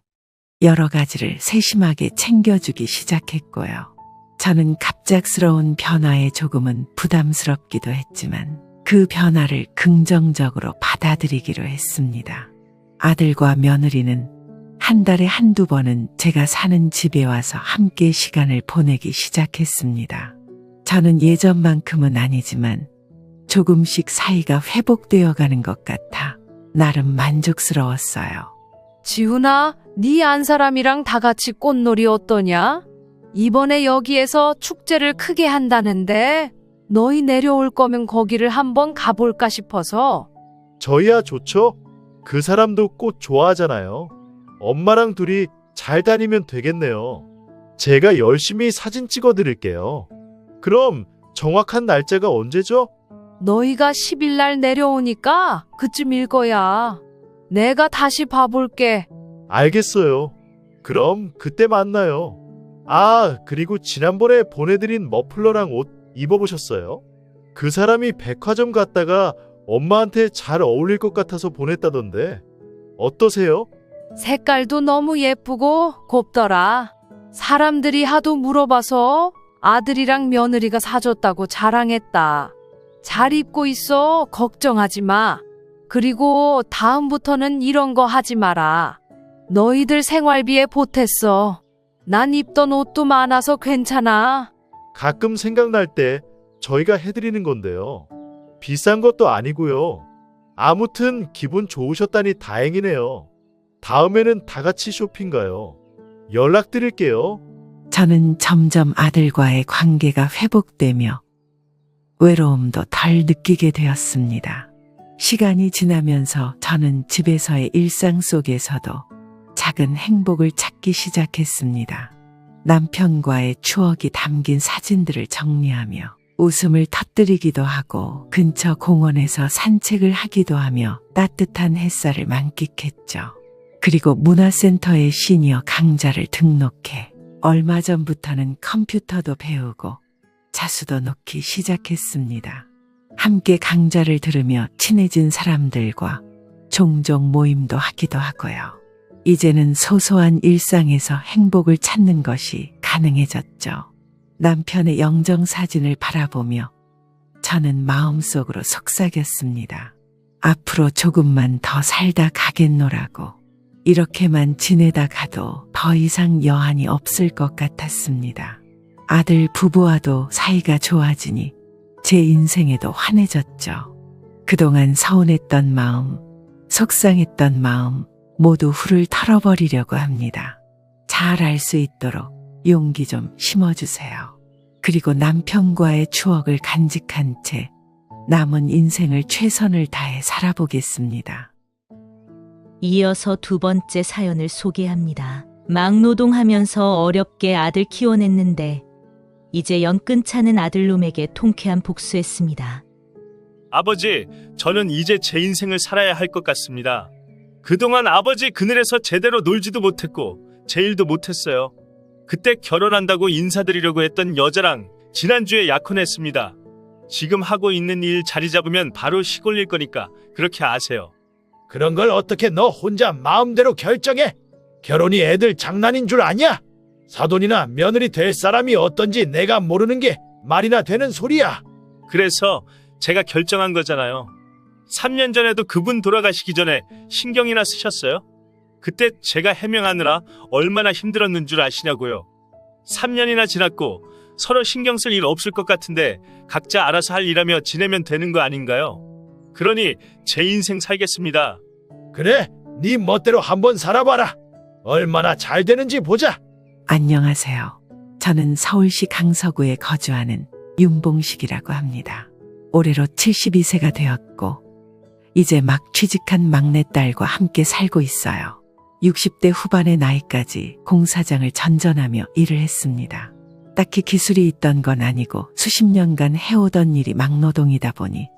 여러 가지를 세심하게 챙겨주기 시작했고요. 저는 갑작스러운 변화에 조금은 부담스럽기도 했지만 그 변화를 긍정적으로 받아들이기로 했습니다. 아들과 며느리는 한 달에 한두 번은 제가 사는 집에 와서 함께 시간을 보내기 시작했습니다. 저는 예전만큼은 아니지만 조금씩 사이가 회복되어 가는 것 같아 나름 만족스러웠어요. 지훈아, 네 안 사람이랑 다 같이 꽃놀이 어떠냐? 이번에 여기에서 축제를 크게 한다는데 너희 내려올 거면 거기를 한번 가볼까 싶어서. 저희야 좋죠? 그 사람도 꽃 좋아하잖아요. 엄마랑 둘이 잘 다니면 되겠네요. 제가 열심히 사진 찍어 드릴게요. 그럼 정확한 날짜가 언제죠? 너희가 10일 날 내려오니까 그쯤일 거야. 내가 다시 봐볼게. 알겠어요. 그럼 그때 만나요. 아, 그리고 지난번에 보내드린 머플러랑 옷 입어보셨어요? 그 사람이 백화점 갔다가 엄마한테 잘 어울릴 것 같아서 보냈다던데 어떠세요? 색깔도 너무 예쁘고 곱더라. 사람들이 하도 물어봐서 아들이랑 며느리가 사줬다고 자랑했다. 잘 입고 있어. 걱정하지 마. 그리고 다음부터는 이런 거 하지 마라. 너희들 생활비에 보탰어. 난 입던 옷도 많아서 괜찮아. 가끔 생각날 때 저희가 해드리는 건데요. 비싼 것도 아니고요. 아무튼 기분 좋으셨다니 다행이네요. 다음에는 다 같이 쇼핑 가요. 연락드릴게요. 저는 점점 아들과의 관계가 회복되며 외로움도 덜 느끼게 되었습니다. 시간이 지나면서 저는 집에서의 일상 속에서도 작은 행복을 찾기 시작했습니다. 남편과의 추억이 담긴 사진들을 정리하며 웃음을 터뜨리기도 하고 근처 공원에서 산책을 하기도 하며 따뜻한 햇살을 만끽했죠. 그리고 문화센터에 시니어 강좌를 등록해 얼마 전부터는 컴퓨터도 배우고 자수도 놓기 시작했습니다. 함께 강좌를 들으며 친해진 사람들과 종종 모임도 하기도 하고요. 이제는 소소한 일상에서 행복을 찾는 것이 가능해졌죠. 남편의 영정사진을 바라보며 저는 마음속으로 속삭였습니다. 앞으로 조금만 더 살다 가겠노라고. 이렇게만 지내다 가도 더 이상 여한이 없을 것 같았습니다. 아들 부부와도 사이가 좋아지니 제 인생에도 환해졌죠. 그동안 서운했던 마음, 속상했던 마음 모두 훌을 털어버리려고 합니다. 잘 알 수 있도록 용기 좀 심어주세요. 그리고 남편과의 추억을 간직한 채 남은 인생을 최선을 다해 살아보겠습니다. 이어서 두 번째 사연을 소개합니다. 막노동하면서 어렵게 아들 키워냈는데 이제 연 끊자는 아들놈에게 통쾌한 복수했습니다. 아버지, 저는 이제 제 인생을 살아야 할 것 같습니다. 그동안 아버지 그늘에서 제대로 놀지도 못했고 제 일도 못했어요. 그때 결혼한다고 인사드리려고 했던 여자랑 지난주에 약혼했습니다. 지금 하고 있는 일 자리 잡으면 바로 시골일 거니까 그렇게 아세요. 그런 걸 어떻게 너 혼자 마음대로 결정해? 결혼이 애들 장난인 줄 아냐? 사돈이나 며느리 될 사람이 어떤지 내가 모르는 게 말이나 되는 소리야. 그래서 제가 결정한 거잖아요. 3년 전에도 그분 돌아가시기 전에 신경이나 쓰셨어요? 그때 제가 해명하느라 얼마나 힘들었는 줄 아시냐고요. 3년이나 지났고 서로 신경 쓸 일 없을 것 같은데 각자 알아서 할 일하며 지내면 되는 거 아닌가요? 그러니 제 인생 살겠습니다. 그래, 네 멋대로 한번 살아봐라. 얼마나 잘 되는지 보자. 안녕하세요. 저는 서울시 강서구에 거주하는 윤봉식이라고 합니다. 올해로 72세가 되었고 이제 막 취직한 막내딸과 함께 살고 있어요. 60대 후반의 나이까지 공사장을 전전하며 일을 했습니다. 딱히 기술이 있던 건 아니고 수십 년간 해오던 일이 막노동이다 보니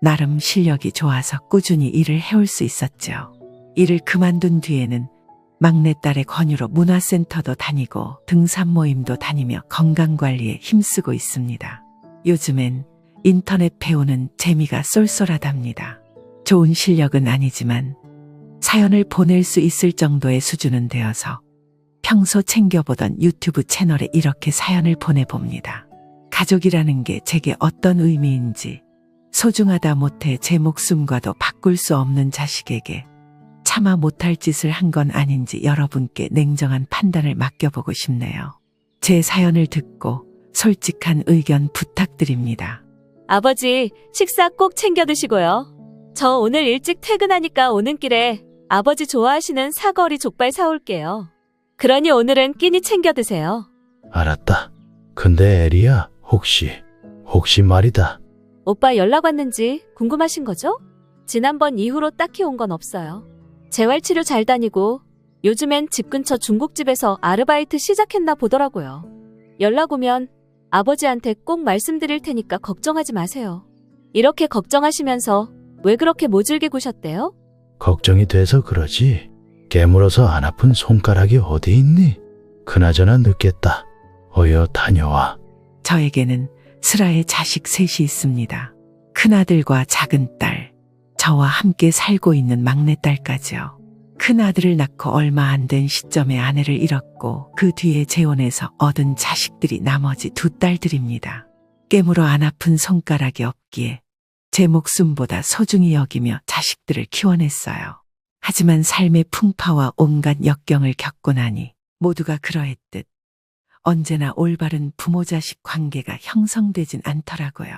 나름 실력이 좋아서 꾸준히 일을 해올 수 있었죠. 일을 그만둔 뒤에는 막내딸의 권유로 문화센터도 다니고 등산 모임도 다니며 건강관리에 힘쓰고 있습니다. 요즘엔 인터넷 배우는 재미가 쏠쏠하답니다. 좋은 실력은 아니지만 사연을 보낼 수 있을 정도의 수준은 되어서 평소 챙겨보던 유튜브 채널에 이렇게 사연을 보내봅니다. 가족이라는 게 제게 어떤 의미인지, 소중하다 못해 제 목숨과도 바꿀 수 없는 자식에게 차마 못할 짓을 한 건 아닌지 여러분께 냉정한 판단을 맡겨보고 싶네요. 제 사연을 듣고 솔직한 의견 부탁드립니다. 아버지, 식사 꼭 챙겨 드시고요. 저 오늘 일찍 퇴근하니까 오는 길에 아버지 좋아하시는 사거리 족발 사올게요. 그러니 오늘은 끼니 챙겨 드세요. 알았다. 근데 에리야, 혹시 말이다. 오빠 연락 왔는지 궁금하신 거죠? 지난번 이후로 딱히 온 건 없어요. 재활치료 잘 다니고 요즘엔 집 근처 중국집에서 아르바이트 시작했나 보더라고요. 연락 오면 아버지한테 꼭 말씀드릴 테니까 걱정하지 마세요. 이렇게 걱정하시면서 왜 그렇게 모질게 구셨대요? 걱정이 돼서 그러지. 깨물어서 안 아픈 손가락이 어디 있니? 그나저나 늦겠다. 어여 다녀와. 저에게는 슬아의 자식 셋이 있습니다. 큰아들과 작은딸, 저와 함께 살고 있는 막내딸까지요. 큰아들을 낳고 얼마 안 된 시점에 아내를 잃었고 그 뒤에 재혼해서 얻은 자식들이 나머지 두 딸들입니다. 깨물어 안 아픈 손가락이 없기에 제 목숨보다 소중히 여기며 자식들을 키워냈어요. 하지만 삶의 풍파와 온갖 역경을 겪고 나니 모두가 그러했듯 언제나 올바른 부모-자식 관계가 형성되진 않더라고요.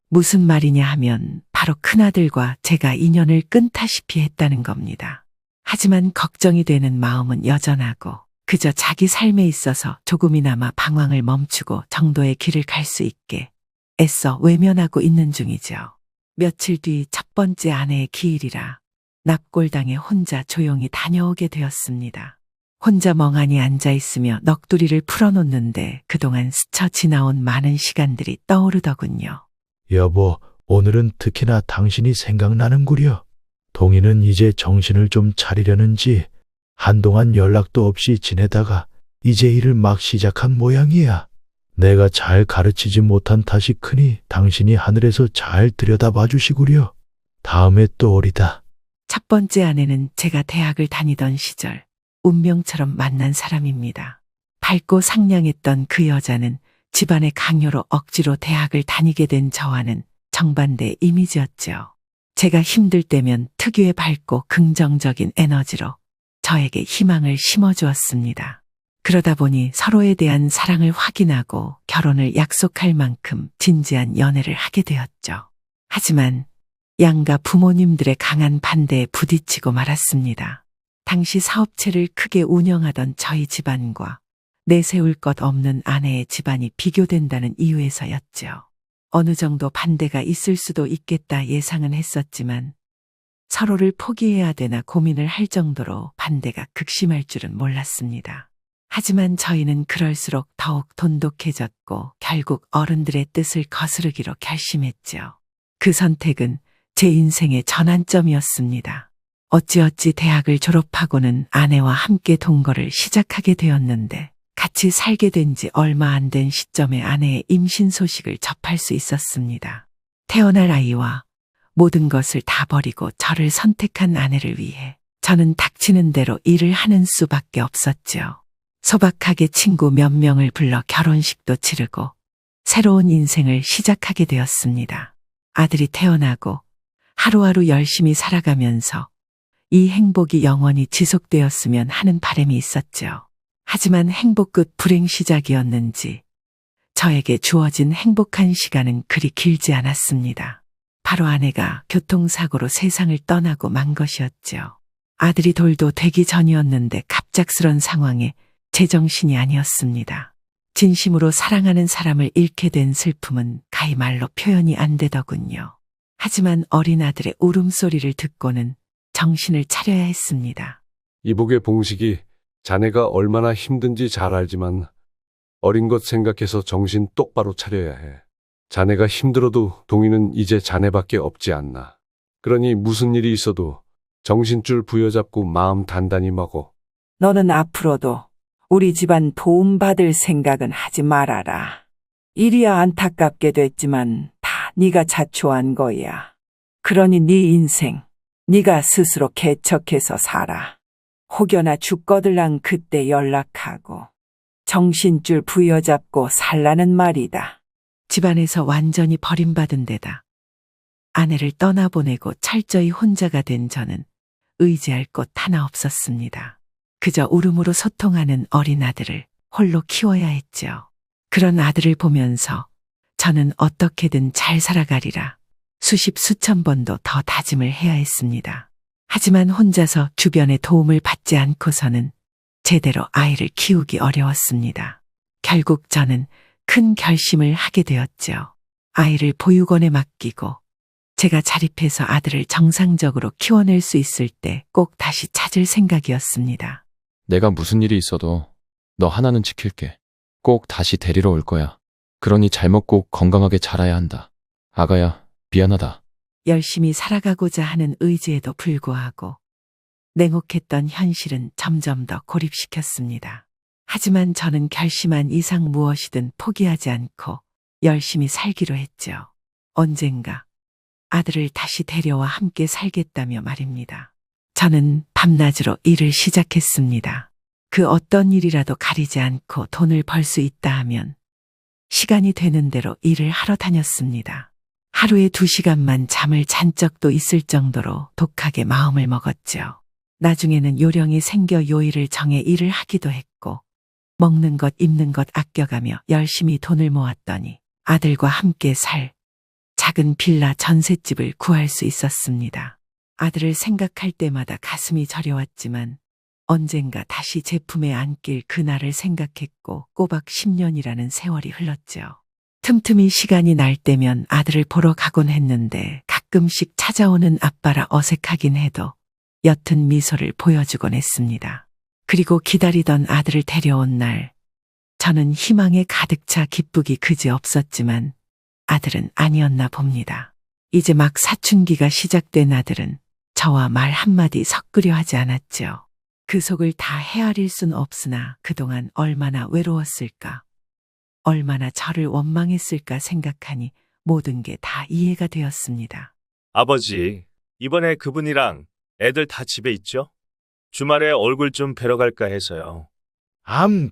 무슨 말이냐 하면 바로 큰아들과 제가 인연을 끊다시피 했다는 겁니다. 하지만 걱정이 되는 마음은 여전하고 그저 자기 삶에 있어서 조금이나마 방황을 멈추고 정도의 길을 갈 수 있게 애써 외면하고 있는 중이죠. 며칠 뒤 첫 번째 아내의 기일이라 납골당에 혼자 조용히 다녀오게 되었습니다. 혼자 멍하니 앉아 있으며 넋두리를 풀어놓는데 그동안 스쳐 지나온 많은 시간들이 떠오르더군요. 여보, 오늘은 특히나 당신이 생각나는구려. 동희는 이제 정신을 좀 차리려는지 한동안 연락도 없이 지내다가 이제 일을 막 시작한 모양이야. 내가 잘 가르치지 못한 탓이 크니 당신이 하늘에서 잘 들여다봐 주시구려. 다음에 또 오리다. 첫 번째 아내는 제가 대학을 다니던 시절 운명처럼 만난 사람입니다. 밝고 상냥했던 그 여자는 집안의 강요로 억지로 대학을 다니게 된 저와는 정반대 이미지였죠. 제가 힘들 때면 특유의 밝고 긍정적인 에너지로 저에게 희망을 심어주었습니다. 그러다 보니 서로에 대한 사랑을 확인하고 결혼을 약속할 만큼 진지한 연애를 하게 되었죠. 하지만 양가 부모님들의 강한 반대에 부딪히고 말았습니다. 당시 사업체를 크게 운영하던 저희 집안과 내세울 것 없는 아내의 집안이 비교된다는 이유에서였죠. 어느 정도 반대가 있을 수도 있겠다 예상은 했었지만 서로를 포기해야 되나 고민을 할 정도로 반대가 극심할 줄은 몰랐습니다. 하지만 저희는 그럴수록 더욱 돈독해졌고 결국 어른들의 뜻을 거스르기로 결심했죠. 그 선택은 제 인생의 전환점이었습니다. 어찌어찌 대학을 졸업하고는 아내와 함께 동거를 시작하게 되었는데 같이 살게 된 지 얼마 안 된 시점에 아내의 임신 소식을 접할 수 있었습니다. 태어날 아이와 모든 것을 다 버리고 저를 선택한 아내를 위해 저는 닥치는 대로 일을 하는 수밖에 없었죠. 소박하게 친구 몇 명을 불러 결혼식도 치르고 새로운 인생을 시작하게 되었습니다. 아들이 태어나고 하루하루 열심히 살아가면서 이 행복이 영원히 지속되었으면 하는 바람이 있었죠. 하지만 행복 끝 불행 시작이었는지 저에게 주어진 행복한 시간은 그리 길지 않았습니다. 바로 아내가 교통사고로 세상을 떠나고 만 것이었죠. 아들이 돌도 되기 전이었는데 갑작스런 상황에 제정신이 아니었습니다. 진심으로 사랑하는 사람을 잃게 된 슬픔은 가히 말로 표현이 안 되더군요. 하지만 어린 아들의 울음소리를 듣고는 정신을 차려야 했습니다. 이복의 봉식이 자네가 얼마나 힘든지 잘 알지만 어린 것 생각해서 정신 똑바로 차려야 해. 자네가 힘들어도 동희는 이제 자네밖에 없지 않나. 그러니 무슨 일이 있어도 정신줄 부여잡고 마음 단단히 먹어. 너는 앞으로도 우리 집안 도움받을 생각은 하지 말아라. 이리야 안타깝게 됐지만 다 네가 자초한 거야. 그러니 네 인생 네가 스스로 개척해서 살아. 혹여나 죽거들랑 그때 연락하고 정신줄 부여잡고 살라는 말이다. 집안에서 완전히 버림받은 데다 아내를 떠나보내고 철저히 혼자가 된 저는 의지할 곳 하나 없었습니다. 그저 울음으로 소통하는 어린 아들을 홀로 키워야 했죠. 그런 아들을 보면서 저는 어떻게든 잘 살아가리라 수십 수천 번도 더 다짐을 해야 했습니다. 하지만 혼자서 주변의 도움을 받지 않고서는 제대로 아이를 키우기 어려웠습니다. 결국 저는 큰 결심을 하게 되었죠. 아이를 보육원에 맡기고 제가 자립해서 아들을 정상적으로 키워낼 수 있을 때 꼭 다시 찾을 생각이었습니다. 내가 무슨 일이 있어도 너 하나는 지킬게. 꼭 다시 데리러 올 거야. 그러니 잘 먹고 건강하게 자라야 한다. 아가야, 미안하다. 열심히 살아가고자 하는 의지에도 불구하고 냉혹했던 현실은 점점 더 고립시켰습니다. 하지만 저는 결심한 이상 무엇이든 포기하지 않고 열심히 살기로 했죠. 언젠가 아들을 다시 데려와 함께 살겠다며 말입니다. 저는 밤낮으로 일을 시작했습니다. 그 어떤 일이라도 가리지 않고 돈을 벌 수 있다 하면 시간이 되는 대로 일을 하러 다녔습니다. 하루에 2시간만 잠을 잔 적도 있을 정도로 독하게 마음을 먹었죠. 나중에는 요령이 생겨 요일을 정해 일을 하기도 했고 먹는 것 입는 것 아껴가며 열심히 돈을 모았더니 아들과 함께 살 작은 빌라 전셋집을 구할 수 있었습니다. 아들을 생각할 때마다 가슴이 저려왔지만 언젠가 다시 제 품에 안길 그날을 생각했고 꼬박 10년이라는 세월이 흘렀죠. 틈틈이 시간이 날 때면 아들을 보러 가곤 했는데 가끔 가끔씩 찾아오는 아빠라 어색하긴 해도 옅은 미소를 보여주곤 했습니다. 그리고 기다리던 아들을 데려온 날, 저는 희망에 가득 차 기쁘기 그지없었지만 아들은 아니었나 봅니다. 이제 막 사춘기가 시작된 아들은 저와 말 한마디 섞으려 하지 않았죠. 그 속을 다 헤아릴 순 없으나 그동안 얼마나 외로웠을까, 얼마나 저를 원망했을까 생각하니 모든 게 다 이해가 되었습니다. 아버지, 이번에 그분이랑 애들 다 집에 있죠? 주말에 얼굴 좀 뵈러 갈까 해서요.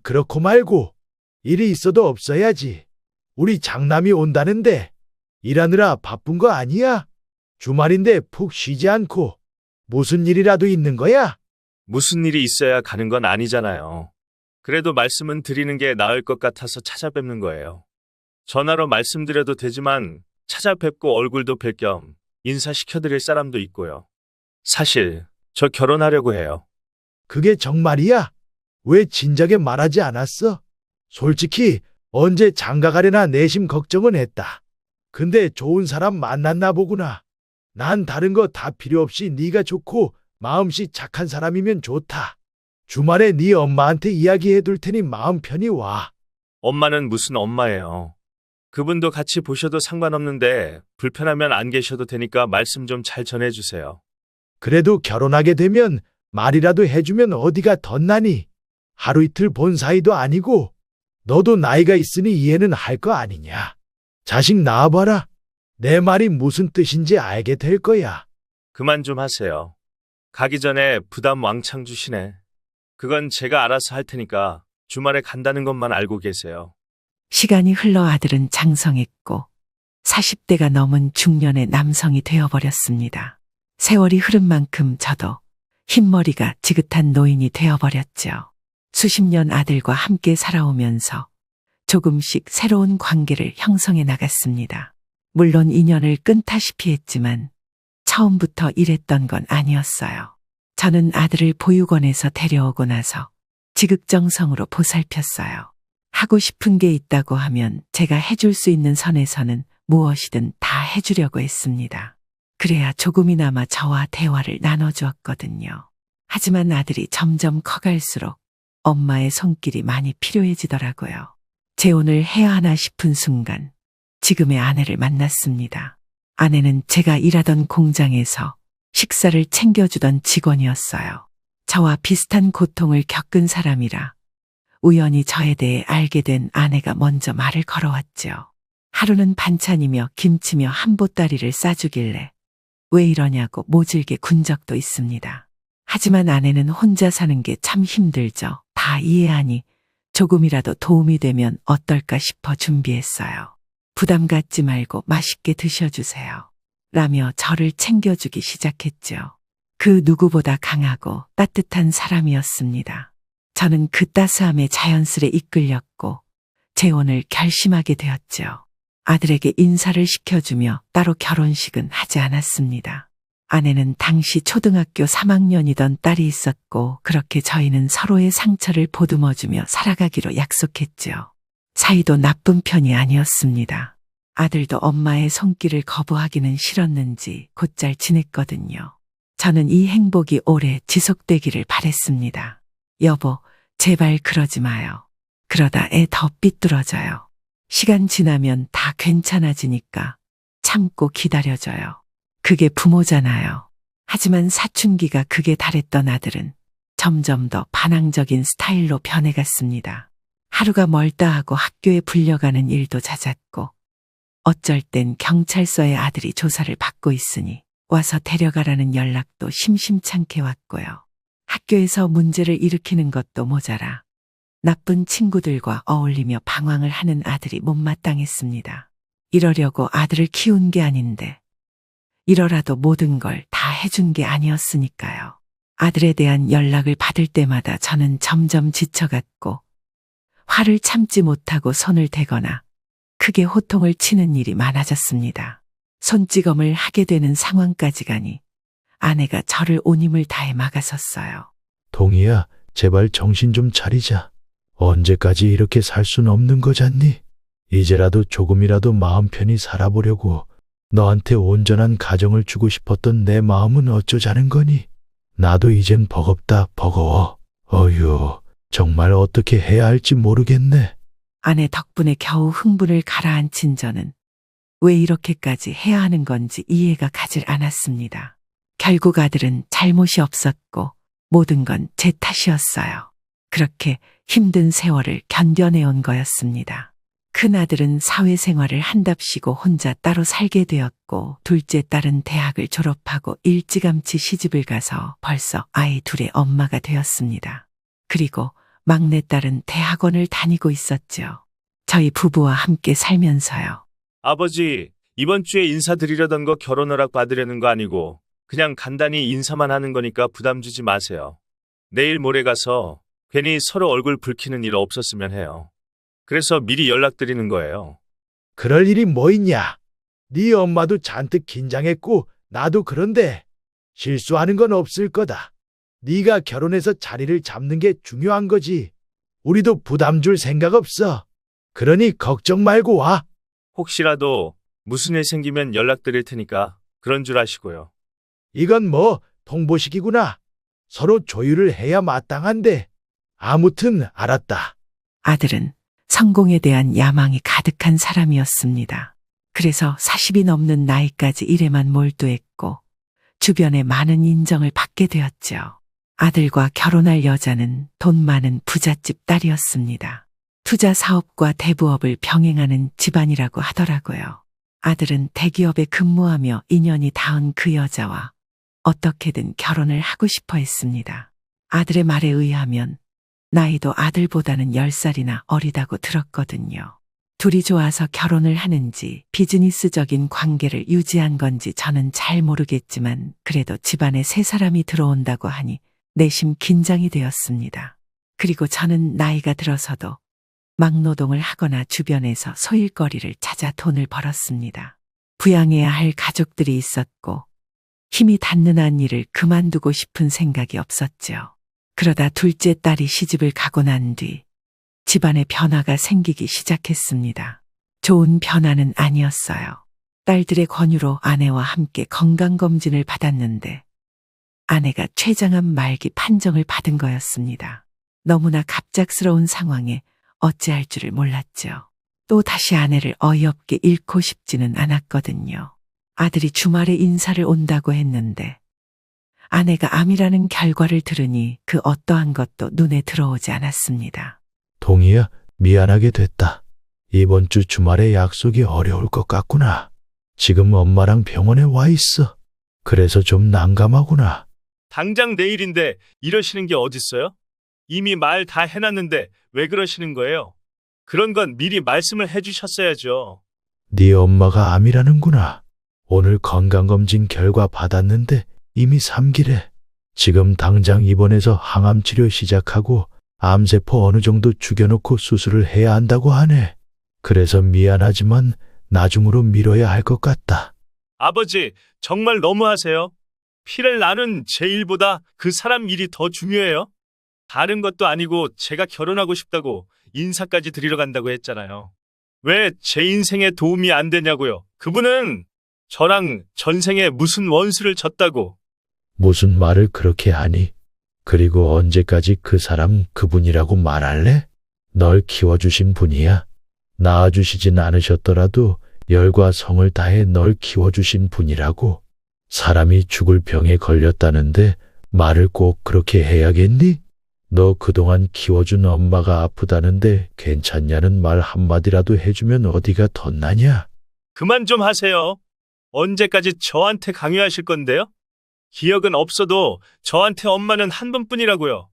그렇고 말고 일이 있어도 없어야지. 우리 장남이 온다는데 일하느라 바쁜 거 아니야? 주말인데 푹 쉬지 않고 무슨 일이라도 있는 거야? 무슨 일이 있어야 가는 건 아니잖아요. 그래도 말씀은 드리는 게 나을 것 같아서 찾아뵙는 거예요. 전화로 말씀드려도 되지만 찾아뵙고 얼굴도 뵐 겸 인사시켜드릴 사람도 있고요. 사실 저 결혼하려고 해요. 그게 정말이야? 왜 진작에 말하지 않았어? 솔직히 언제 장가가려나 내심 걱정은 했다. 근데 좋은 사람 만났나 보구나. 난 다른 거 다 필요 없이 네가 좋고 마음씨 착한 사람이면 좋다. 주말에 네 엄마한테 이야기해 둘 테니 마음 편히 와. 엄마는 무슨 엄마예요. 그분도 같이 보셔도 상관없는데 불편하면 안 계셔도 되니까 말씀 좀 잘 전해주세요. 그래도 결혼하게 되면 말이라도 해주면 어디가 덧나니? 하루 이틀 본 사이도 아니고 너도 나이가 있으니 이해는 할 거 아니냐. 자식 낳아봐라. 내 말이 무슨 뜻인지 알게 될 거야. 그만 좀 하세요. 가기 전에 부담 왕창 주시네. 그건 제가 알아서 할 테니까 주말에 간다는 것만 알고 계세요. 시간이 흘러 아들은 장성했고 40대가 넘은 중년의 남성이 되어버렸습니다. 세월이 흐른 만큼 저도 흰머리가 지긋한 노인이 되어버렸죠. 수십 년 아들과 함께 살아오면서 조금씩 새로운 관계를 형성해 나갔습니다. 물론 인연을 끊다시피 했지만 처음부터 이랬던 건 아니었어요. 저는 아들을 보육원에서 데려오고 나서 지극정성으로 보살폈어요. 하고 싶은 게 있다고 하면 제가 해줄 수 있는 선에서는 무엇이든 다 해주려고 했습니다. 그래야 조금이나마 저와 대화를 나눠주었거든요. 하지만 아들이 점점 커갈수록 엄마의 손길이 많이 필요해지더라고요. 재혼을 해야 하나 싶은 순간 지금의 아내를 만났습니다. 아내는 제가 일하던 공장에서 식사를 챙겨주던 직원이었어요. 저와 비슷한 고통을 겪은 사람이라 우연히 저에 대해 알게 된 아내가 먼저 말을 걸어왔죠. 하루는 반찬이며 김치며 한보따리를 싸주길래 왜 이러냐고 모질게 군 적도 있습니다. 하지만 아내는 혼자 사는 게 참 힘들죠. 다 이해하니 조금이라도 도움이 되면 어떨까 싶어 준비했어요. 부담 갖지 말고 맛있게 드셔주세요. 라며 저를 챙겨주기 시작했죠. 그 누구보다 강하고 따뜻한 사람이었습니다. 저는 그 따스함에 자연스레 이끌렸고 재혼을 결심하게 되었죠. 아들에게 인사를 시켜주며 따로 결혼식은 하지 않았습니다. 아내는 당시 초등학교 3학년이던 딸이 있었고 그렇게 저희는 서로의 상처를 보듬어주며 살아가기로 약속했죠. 사이도 나쁜 편이 아니었습니다. 아들도 엄마의 손길을 거부하기는 싫었는지 곧잘 지냈거든요. 저는 이 행복이 오래 지속되기를 바랬습니다. 여보, 제발 그러지 마요. 그러다 애 더 삐뚤어져요. 시간 지나면 다 괜찮아지니까 참고 기다려줘요. 그게 부모잖아요. 하지만 사춘기가 극에 달했던 아들은 점점 더 반항적인 스타일로 변해갔습니다. 하루가 멀다 하고 학교에 불려가는 일도 잦았고 어쩔 땐 경찰서에 아들이 조사를 받고 있으니 와서 데려가라는 연락도 심심찮게 왔고요. 학교에서 문제를 일으키는 것도 모자라 나쁜 친구들과 어울리며 방황을 하는 아들이 못마땅했습니다. 이러려고 아들을 키운 게 아닌데 이러라도 모든 걸 다 해준 게 아니었으니까요. 아들에 대한 연락을 받을 때마다 저는 점점 지쳐갔고 화를 참지 못하고 손을 대거나 크게 호통을 치는 일이 많아졌습니다. 손찌검을 하게 되는 상황까지 가니 아내가 저를 온 힘을 다해 막아섰어요. 동희야, 제발 정신 좀 차리자. 언제까지 이렇게 살 순 없는 거잖니? 이제라도 조금이라도 마음 편히 살아보려고 너한테 온전한 가정을 주고 싶었던 내 마음은 어쩌자는 거니? 나도 이젠 버겁다, 버거워. 어휴, 정말 어떻게 해야 할지 모르겠네. 아내 덕분에 겨우 흥분을 가라앉힌 저는 왜 이렇게까지 해야 하는 건지 이해가 가질 않았습니다. 결국 아들은 잘못이 없었고 모든 건 제 탓이었어요. 그렇게 힘든 세월을 견뎌내온 거였습니다. 큰아들은 사회생활을 한답시고 혼자 따로 살게 되었고 둘째 딸은 대학을 졸업하고 일찌감치 시집을 가서 벌써 아이 둘의 엄마가 되었습니다. 그리고 막내딸은 대학원을 다니고 있었죠. 저희 부부와 함께 살면서요. 아버지, 이번 주에 인사드리려던 거 결혼 허락 받으려는 거 아니고 그냥 간단히 인사만 하는 거니까 부담 주지 마세요. 내일 모레 가서 괜히 서로 얼굴 붉히는 일 없었으면 해요. 그래서 미리 연락드리는 거예요. 그럴 일이 뭐 있냐? 네 엄마도 잔뜩 긴장했고 나도 그런데 실수하는 건 없을 거다. 네가 결혼해서 자리를 잡는 게 중요한 거지. 우리도 부담 줄 생각 없어. 그러니 걱정 말고 와. 혹시라도 무슨 일 생기면 연락드릴 테니까 그런 줄 아시고요. 이건 뭐 통보식이구나. 서로 조율을 해야 마땅한데. 아무튼 알았다. 아들은 성공에 대한 야망이 가득한 사람이었습니다. 그래서 40이 넘는 나이까지 일에만 몰두했고 주변에 많은 인정을 받게 되었죠. 아들과 결혼할 여자는 돈 많은 부잣집 딸이었습니다. 투자 사업과 대부업을 병행하는 집안이라고 하더라고요. 아들은 대기업에 근무하며 인연이 닿은 그 여자와 어떻게든 결혼을 하고 싶어 했습니다. 아들의 말에 의하면 나이도 아들보다는 10살이나 어리다고 들었거든요. 둘이 좋아서 결혼을 하는지 비즈니스적인 관계를 유지한 건지 저는 잘 모르겠지만 그래도 집안에 세 사람이 들어온다고 하니 내심 긴장이 되었습니다. 그리고 저는 나이가 들어서도 막노동을 하거나 주변에서 소일거리를 찾아 돈을 벌었습니다. 부양해야 할 가족들이 있었고 힘이 닿는 한 일을 그만두고 싶은 생각이 없었죠. 그러다 둘째 딸이 시집을 가고 난 뒤 집안에 변화가 생기기 시작했습니다. 좋은 변화는 아니었어요. 딸들의 권유로 아내와 함께 건강검진을 받았는데 아내가 췌장암 말기 판정을 받은 거였습니다. 너무나 갑작스러운 상황에 어찌할 줄을 몰랐죠. 또 다시 아내를 어이없게 잃고 싶지는 않았거든요. 아들이 주말에 인사를 온다고 했는데 아내가 암이라는 결과를 들으니 그 어떠한 것도 눈에 들어오지 않았습니다. 동희야, 미안하게 됐다. 이번 주 주말에 약속이 어려울 것 같구나. 지금 엄마랑 병원에 와 있어. 그래서 좀 난감하구나. 당장 내일인데 이러시는 게 어딨어요? 이미 말 다 해놨는데 왜 그러시는 거예요? 그런 건 미리 말씀을 해주셨어야죠. 네 엄마가 암이라는구나. 오늘 건강검진 결과 받았는데 이미 3기래. 지금 당장 입원해서 항암 치료 시작하고 암세포 어느 정도 죽여놓고 수술을 해야 한다고 하네. 그래서 미안하지만 나중으로 미뤄야 할 것 같다. 아버지, 정말 너무하세요. 피를 나눈 제 일보다 그 사람 일이 더 중요해요. 다른 것도 아니고 제가 결혼하고 싶다고 인사까지 드리러 간다고 했잖아요. 왜 제 인생에 도움이 안 되냐고요. 그분은 저랑 전생에 무슨 원수를 졌다고. 무슨 말을 그렇게 하니? 그리고 언제까지 그 사람 그분이라고 말할래? 널 키워주신 분이야. 낳아주시진 않으셨더라도 열과 성을 다해 널 키워주신 분이라고. 사람이 죽을 병에 걸렸다는데 말을 꼭 그렇게 해야겠니? 너 그동안 키워준 엄마가 아프다는데 괜찮냐는 말 한마디라도 해주면 어디가 덧나냐? 그만 좀 하세요. 언제까지 저한테 강요하실 건데요? 기억은 없어도 저한테 엄마는 한 번뿐이라고요.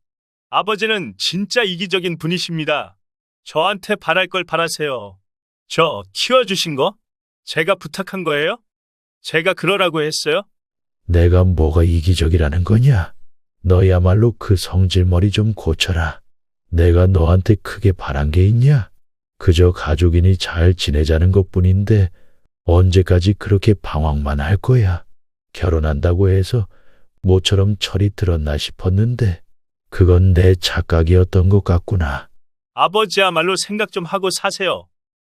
아버지는 진짜 이기적인 분이십니다. 저한테 바랄 걸 바라세요. 저 키워주신 거? 제가 부탁한 거예요? 제가 그러라고 했어요? 내가 뭐가 이기적이라는 거냐? 너야말로 그 성질머리 좀 고쳐라. 내가 너한테 크게 바란 게 있냐? 그저 가족이니 잘 지내자는 것뿐인데 언제까지 그렇게 방황만 할 거야? 결혼한다고 해서 모처럼 철이 들었나 싶었는데 그건 내 착각이었던 것 같구나. 아버지야말로 생각 좀 하고 사세요.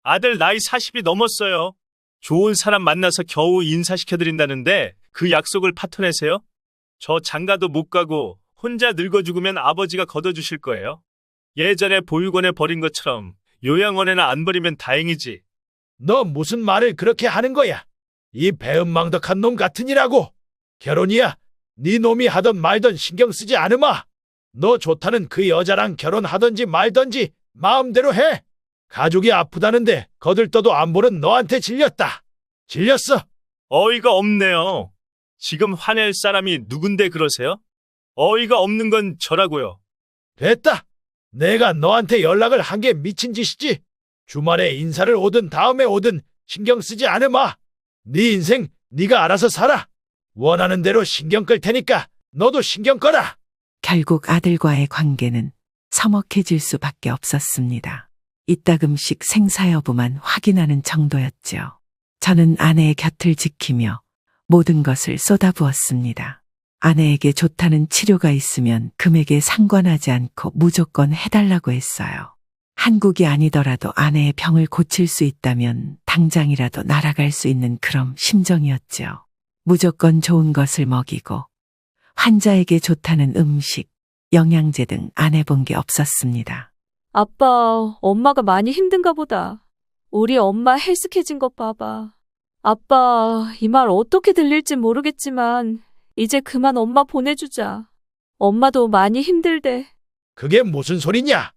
아들 나이 40이 넘었어요. 좋은 사람 만나서 겨우 인사시켜드린다는데 그 약속을 파토내세요? 저 장가도 못 가고 혼자 늙어 죽으면 아버지가 걷어주실 거예요. 예전에 보육원에 버린 것처럼 요양원에나 안 버리면 다행이지. 너 무슨 말을 그렇게 하는 거야? 이 배은망덕한 놈 같으니라고. 결혼이야. 네 놈이 하던 말던 신경 쓰지 않으마. 너 좋다는 그 여자랑 결혼하던지 말던지 마음대로 해. 가족이 아프다는데 거들떠도 안 보는 너한테 질렸다. 질렸어. 어이가 없네요. 지금 화낼 사람이 누군데 그러세요? 어이가 없는 건 저라고요. 됐다. 내가 너한테 연락을 한 게 미친 짓이지. 주말에 인사를 오든 다음에 오든 신경 쓰지 않으마. 네 인생 네가 알아서 살아. 원하는 대로 신경 끌 테니까 너도 신경 꺼라. 결국 아들과의 관계는 서먹해질 수밖에 없었습니다. 이따금씩 생사 여부만 확인하는 정도였죠. 저는 아내의 곁을 지키며 모든 것을 쏟아부었습니다. 아내에게 좋다는 치료가 있으면 금액에 상관하지 않고 무조건 해달라고 했어요. 한국이 아니더라도 아내의 병을 고칠 수 있다면 당장이라도 날아갈 수 있는 그런 심정이었죠. 무조건 좋은 것을 먹이고 환자에게 좋다는 음식, 영양제 등 안 해본 게 없었습니다. 아빠, 엄마가 많이 힘든가 보다. 우리 엄마 헬스케진 것 봐봐. 아빠, 이 말 어떻게 들릴지 모르겠지만 이제 그만 엄마 보내주자. 엄마도 많이 힘들대. 그게 무슨 소리냐?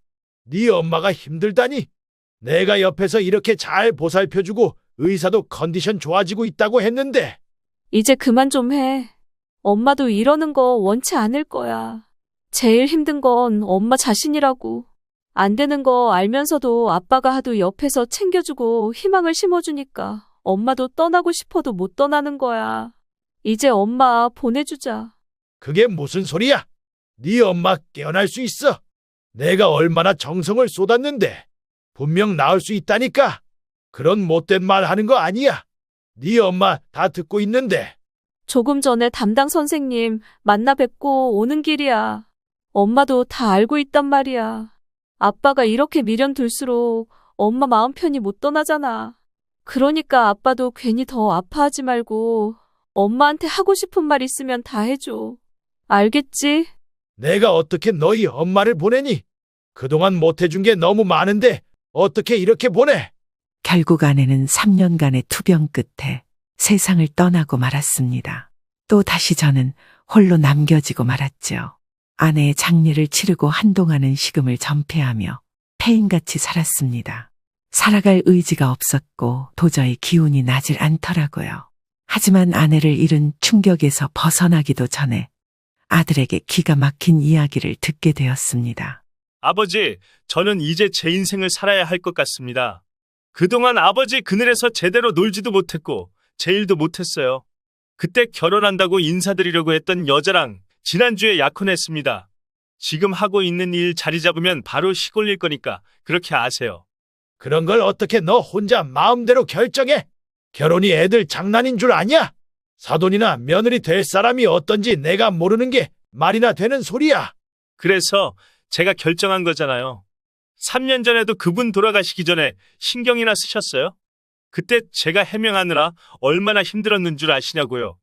네 엄마가 힘들다니? 내가 옆에서 이렇게 잘 보살펴주고 의사도 컨디션 좋아지고 있다고 했는데. 이제 그만 좀 해. 엄마도 이러는 거 원치 않을 거야. 제일 힘든 건 엄마 자신이라고. 안 되는 거 알면서도 아빠가 하도 옆에서 챙겨주고 희망을 심어주니까 엄마도 떠나고 싶어도 못 떠나는 거야. 이제 엄마 보내주자. 그게 무슨 소리야? 네 엄마 깨어날 수 있어. 내가 얼마나 정성을 쏟았는데 분명 나을 수 있다니까. 그런 못된 말 하는 거 아니야. 네 엄마 다 듣고 있는데. 조금 전에 담당 선생님 만나 뵙고 오는 길이야. 엄마도 다 알고 있단 말이야. 아빠가 이렇게 미련 들수록 엄마 마음 편히 못 떠나잖아. 그러니까 아빠도 괜히 더 아파하지 말고 엄마한테 하고 싶은 말 있으면 다 해줘. 알겠지? 내가 어떻게 너희 엄마를 보내니? 그동안 못해준 게 너무 많은데 어떻게 이렇게 보내? 결국 아내는 3년간의 투병 끝에 세상을 떠나고 말았습니다. 또 다시 저는 홀로 남겨지고 말았죠. 아내의 장례를 치르고 한동안은 식음을 전폐하며 폐인같이 살았습니다. 살아갈 의지가 없었고 도저히 기운이 나질 않더라고요. 하지만 아내를 잃은 충격에서 벗어나기도 전에 아들에게 기가 막힌 이야기를 듣게 되었습니다. 아버지, 저는 이제 제 인생을 살아야 할 것 같습니다. 그동안 아버지 그늘에서 제대로 놀지도 못했고 제 일도 못했어요. 그때 결혼한다고 인사드리려고 했던 여자랑 지난주에 약혼했습니다. 지금 하고 있는 일 자리 잡으면 바로 시골릴 거니까 그렇게 아세요. 그런 걸 어떻게 너 혼자 마음대로 결정해? 결혼이 애들 장난인 줄 아냐? 사돈이나 며느리 될 사람이 어떤지 내가 모르는 게 말이나 되는 소리야. 그래서 제가 결정한 거잖아요. 3년 전에도 그분 돌아가시기 전에 신경이나 쓰셨어요? 그때 제가 해명하느라 얼마나 힘들었는 줄 아시냐고요.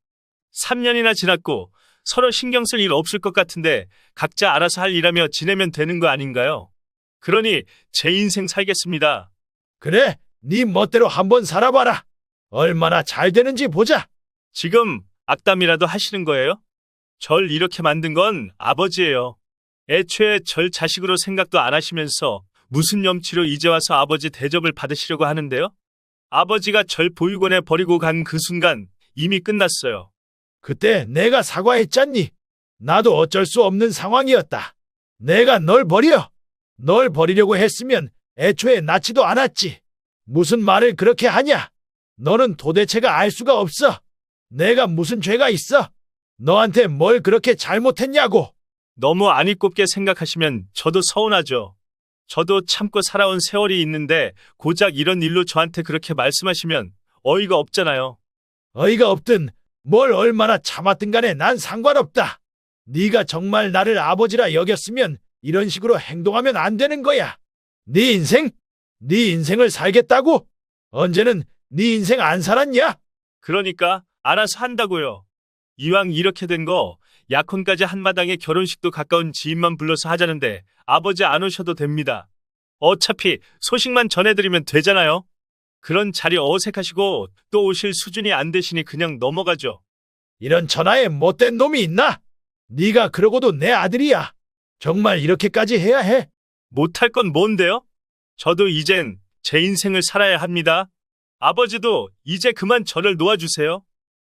3년이나 지났고 서로 신경 쓸 일 없을 것 같은데 각자 알아서 할 일하며 지내면 되는 거 아닌가요? 그러니 제 인생 살겠습니다. 그래, 네 멋대로 한번 살아봐라. 얼마나 잘 되는지 보자. 지금 악담이라도 하시는 거예요? 절 이렇게 만든 건 아버지예요. 애초에 절 자식으로 생각도 안 하시면서 무슨 염치로 이제 와서 아버지 대접을 받으시려고 하는데요? 아버지가 절 보육원에 버리고 간 그 순간 이미 끝났어요. 그때 내가 사과했잖니. 나도 어쩔 수 없는 상황이었다. 내가 널 버려. 널 버리려고 했으면 애초에 낳지도 않았지. 무슨 말을 그렇게 하냐? 너는 도대체가 알 수가 없어. 내가 무슨 죄가 있어? 너한테 뭘 그렇게 잘못했냐고. 너무 안이 꼽게 생각하시면 저도 서운하죠. 저도 참고 살아온 세월이 있는데 고작 이런 일로 저한테 그렇게 말씀하시면 어이가 없잖아요. 어이가 없든 뭘 얼마나 참았든 간에 난 상관없다. 네가 정말 나를 아버지라 여겼으면 이런 식으로 행동하면 안 되는 거야. 네 인생? 네 인생을 살겠다고? 언제는 네 인생 안 살았냐? 그러니까 알아서 한다고요. 이왕 이렇게 된 거 약혼까지 한마당에 결혼식도 가까운 지인만 불러서 하자는데 아버지 안 오셔도 됩니다. 어차피 소식만 전해드리면 되잖아요. 그런 자리 어색하시고 또 오실 수준이 안 되시니 그냥 넘어가죠. 이런 천하에 못된 놈이 있나? 네가 그러고도 내 아들이야. 정말 이렇게까지 해야 해? 못할 건 뭔데요? 저도 이젠 제 인생을 살아야 합니다. 아버지도 이제 그만 저를 놓아주세요.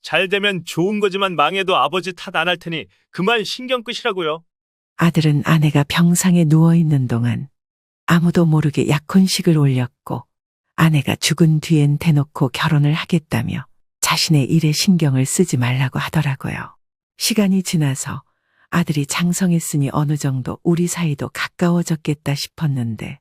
잘 되면 좋은 거지만 망해도 아버지 탓 안 할 테니 그만 신경 끄시라고요. 아들은 아내가 병상에 누워있는 동안 아무도 모르게 약혼식을 올렸고 아내가 죽은 뒤엔 대놓고 결혼을 하겠다며 자신의 일에 신경을 쓰지 말라고 하더라고요. 시간이 지나서 아들이 장성했으니 어느 정도 우리 사이도 가까워졌겠다 싶었는데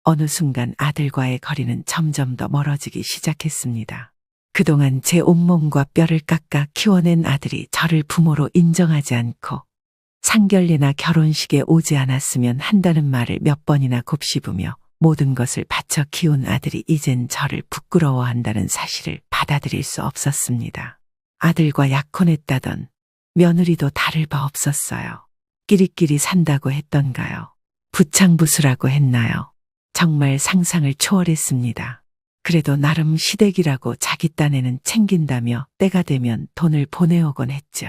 어느 순간 아들과의 거리는 점점 더 멀어지기 시작했습니다. 그동안 제 온몸과 뼈를 깎아 키워낸 아들이 저를 부모로 인정하지 않고 상견례나 결혼식에 오지 않았으면 한다는 말을 몇 번이나 곱씹으며 모든 것을 바쳐 키운 아들이 이젠 저를 부끄러워한다는 사실을 받아들일 수 없었습니다. 아들과 약혼했다던 며느리도 다를 바 없었어요. 끼리끼리 산다고 했던가요? 부창부수라고 했나요? 정말 상상을 초월했습니다. 그래도 나름 시댁이라고 자기 딴에는 챙긴다며 때가 되면 돈을 보내오곤 했죠.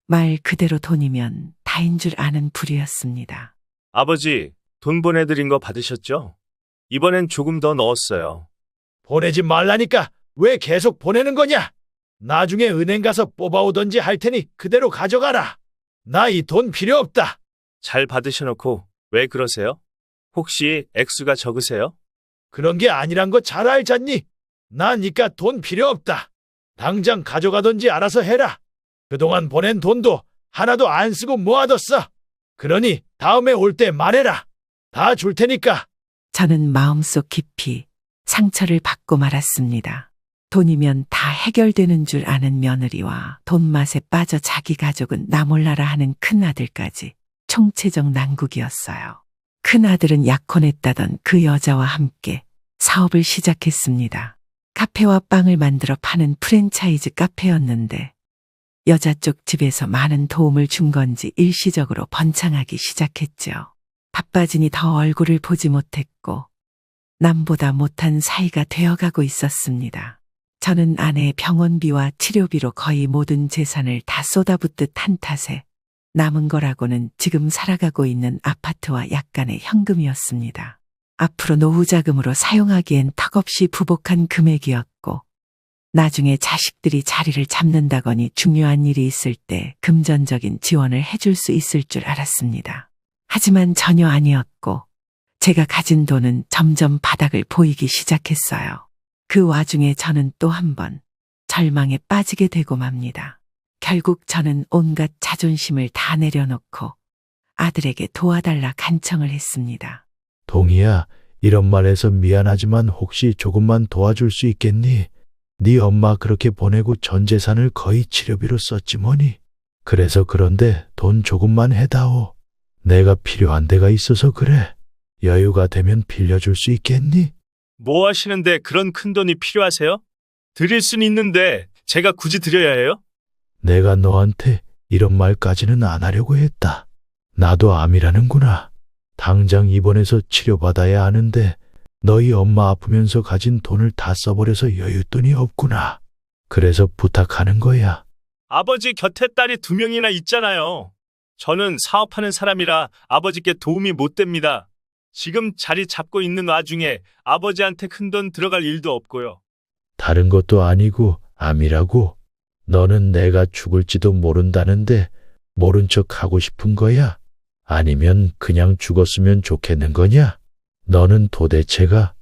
말 그대로 돈이면 다인 줄 아는 부류였습니다. 아버지, 돈 보내드린 거 받으셨죠? 이번엔 조금 더 넣었어요. 보내지 말라니까 왜 계속 보내는 거냐? 나중에 은행 가서 뽑아오던지 할 테니 그대로 가져가라. 나 이 돈 필요 없다. 잘 받으셔놓고 왜 그러세요? 혹시 액수가 적으세요? 그런 게 아니란 거 잘 알잖니? 나 니까 돈 필요 없다. 당장 가져가던지 알아서 해라. 그동안 보낸 돈도 하나도 안 쓰고 모아뒀어. 그러니 다음에 올 때 말해라. 다 줄 테니까. 저는 마음속 깊이 상처를 받고 말았습니다. 돈이면 다 해결되는 줄 아는 며느리와 돈 맛에 빠져 자기 가족은 나 몰라라 하는 큰아들까지 총체적 난국이었어요. 큰아들은 약혼했다던 그 여자와 함께 사업을 시작했습니다. 카페와 빵을 만들어 파는 프랜차이즈 카페였는데 여자 쪽 집에서 많은 도움을 준 건지 일시적으로 번창하기 시작했죠. 바빠지니 더 얼굴을 보지 못했고 남보다 못한 사이가 되어가고 있었습니다. 저는 아내의 병원비와 치료비로 거의 모든 재산을 다 쏟아붓듯 한 탓에 남은 거라고는 지금 살아가고 있는 아파트와 약간의 현금이었습니다. 앞으로 노후 자금으로 사용하기엔 턱없이 부복한 금액이었고 나중에 자식들이 자리를 잡는다거니 중요한 일이 있을 때 금전적인 지원을 해줄 수 있을 줄 알았습니다. 하지만 전혀 아니었고 제가 가진 돈은 점점 바닥을 보이기 시작했어요. 그 와중에 저는 또 한 번 절망에 빠지게 되고 맙니다. 결국 저는 온갖 자존심을 다 내려놓고 아들에게 도와달라 간청을 했습니다. 동희야, 이런 말해서 미안하지만 혹시 조금만 도와줄 수 있겠니? 네 엄마 그렇게 보내고 전 재산을 거의 치료비로 썼지 뭐니. 그래서 그런데 돈 조금만 해다오. 내가 필요한 데가 있어서 그래. 여유가 되면 빌려줄 수 있겠니? 뭐 하시는데 그런 큰 돈이 필요하세요? 드릴 순 있는데 제가 굳이 드려야 해요? 내가 너한테 이런 말까지는 안 하려고 했다. 나도 암이라는구나. 당장 입원해서 치료받아야 하는데 너희 엄마 아프면서 가진 돈을 다 써버려서 여윳돈이 없구나. 그래서 부탁하는 거야. 아버지 곁에 딸이 2명이나 있잖아요. 저는 사업하는 사람이라 아버지께 도움이 못 됩니다. 지금 자리 잡고 있는 와중에 아버지한테 큰돈 들어갈 일도 없고요. 다른 것도 아니고 암이라고. 너는 내가 죽을지도 모른다는데 모른 척 하고 싶은 거야? 아니면 그냥 죽었으면 좋겠는 거냐? 너는 도대체가.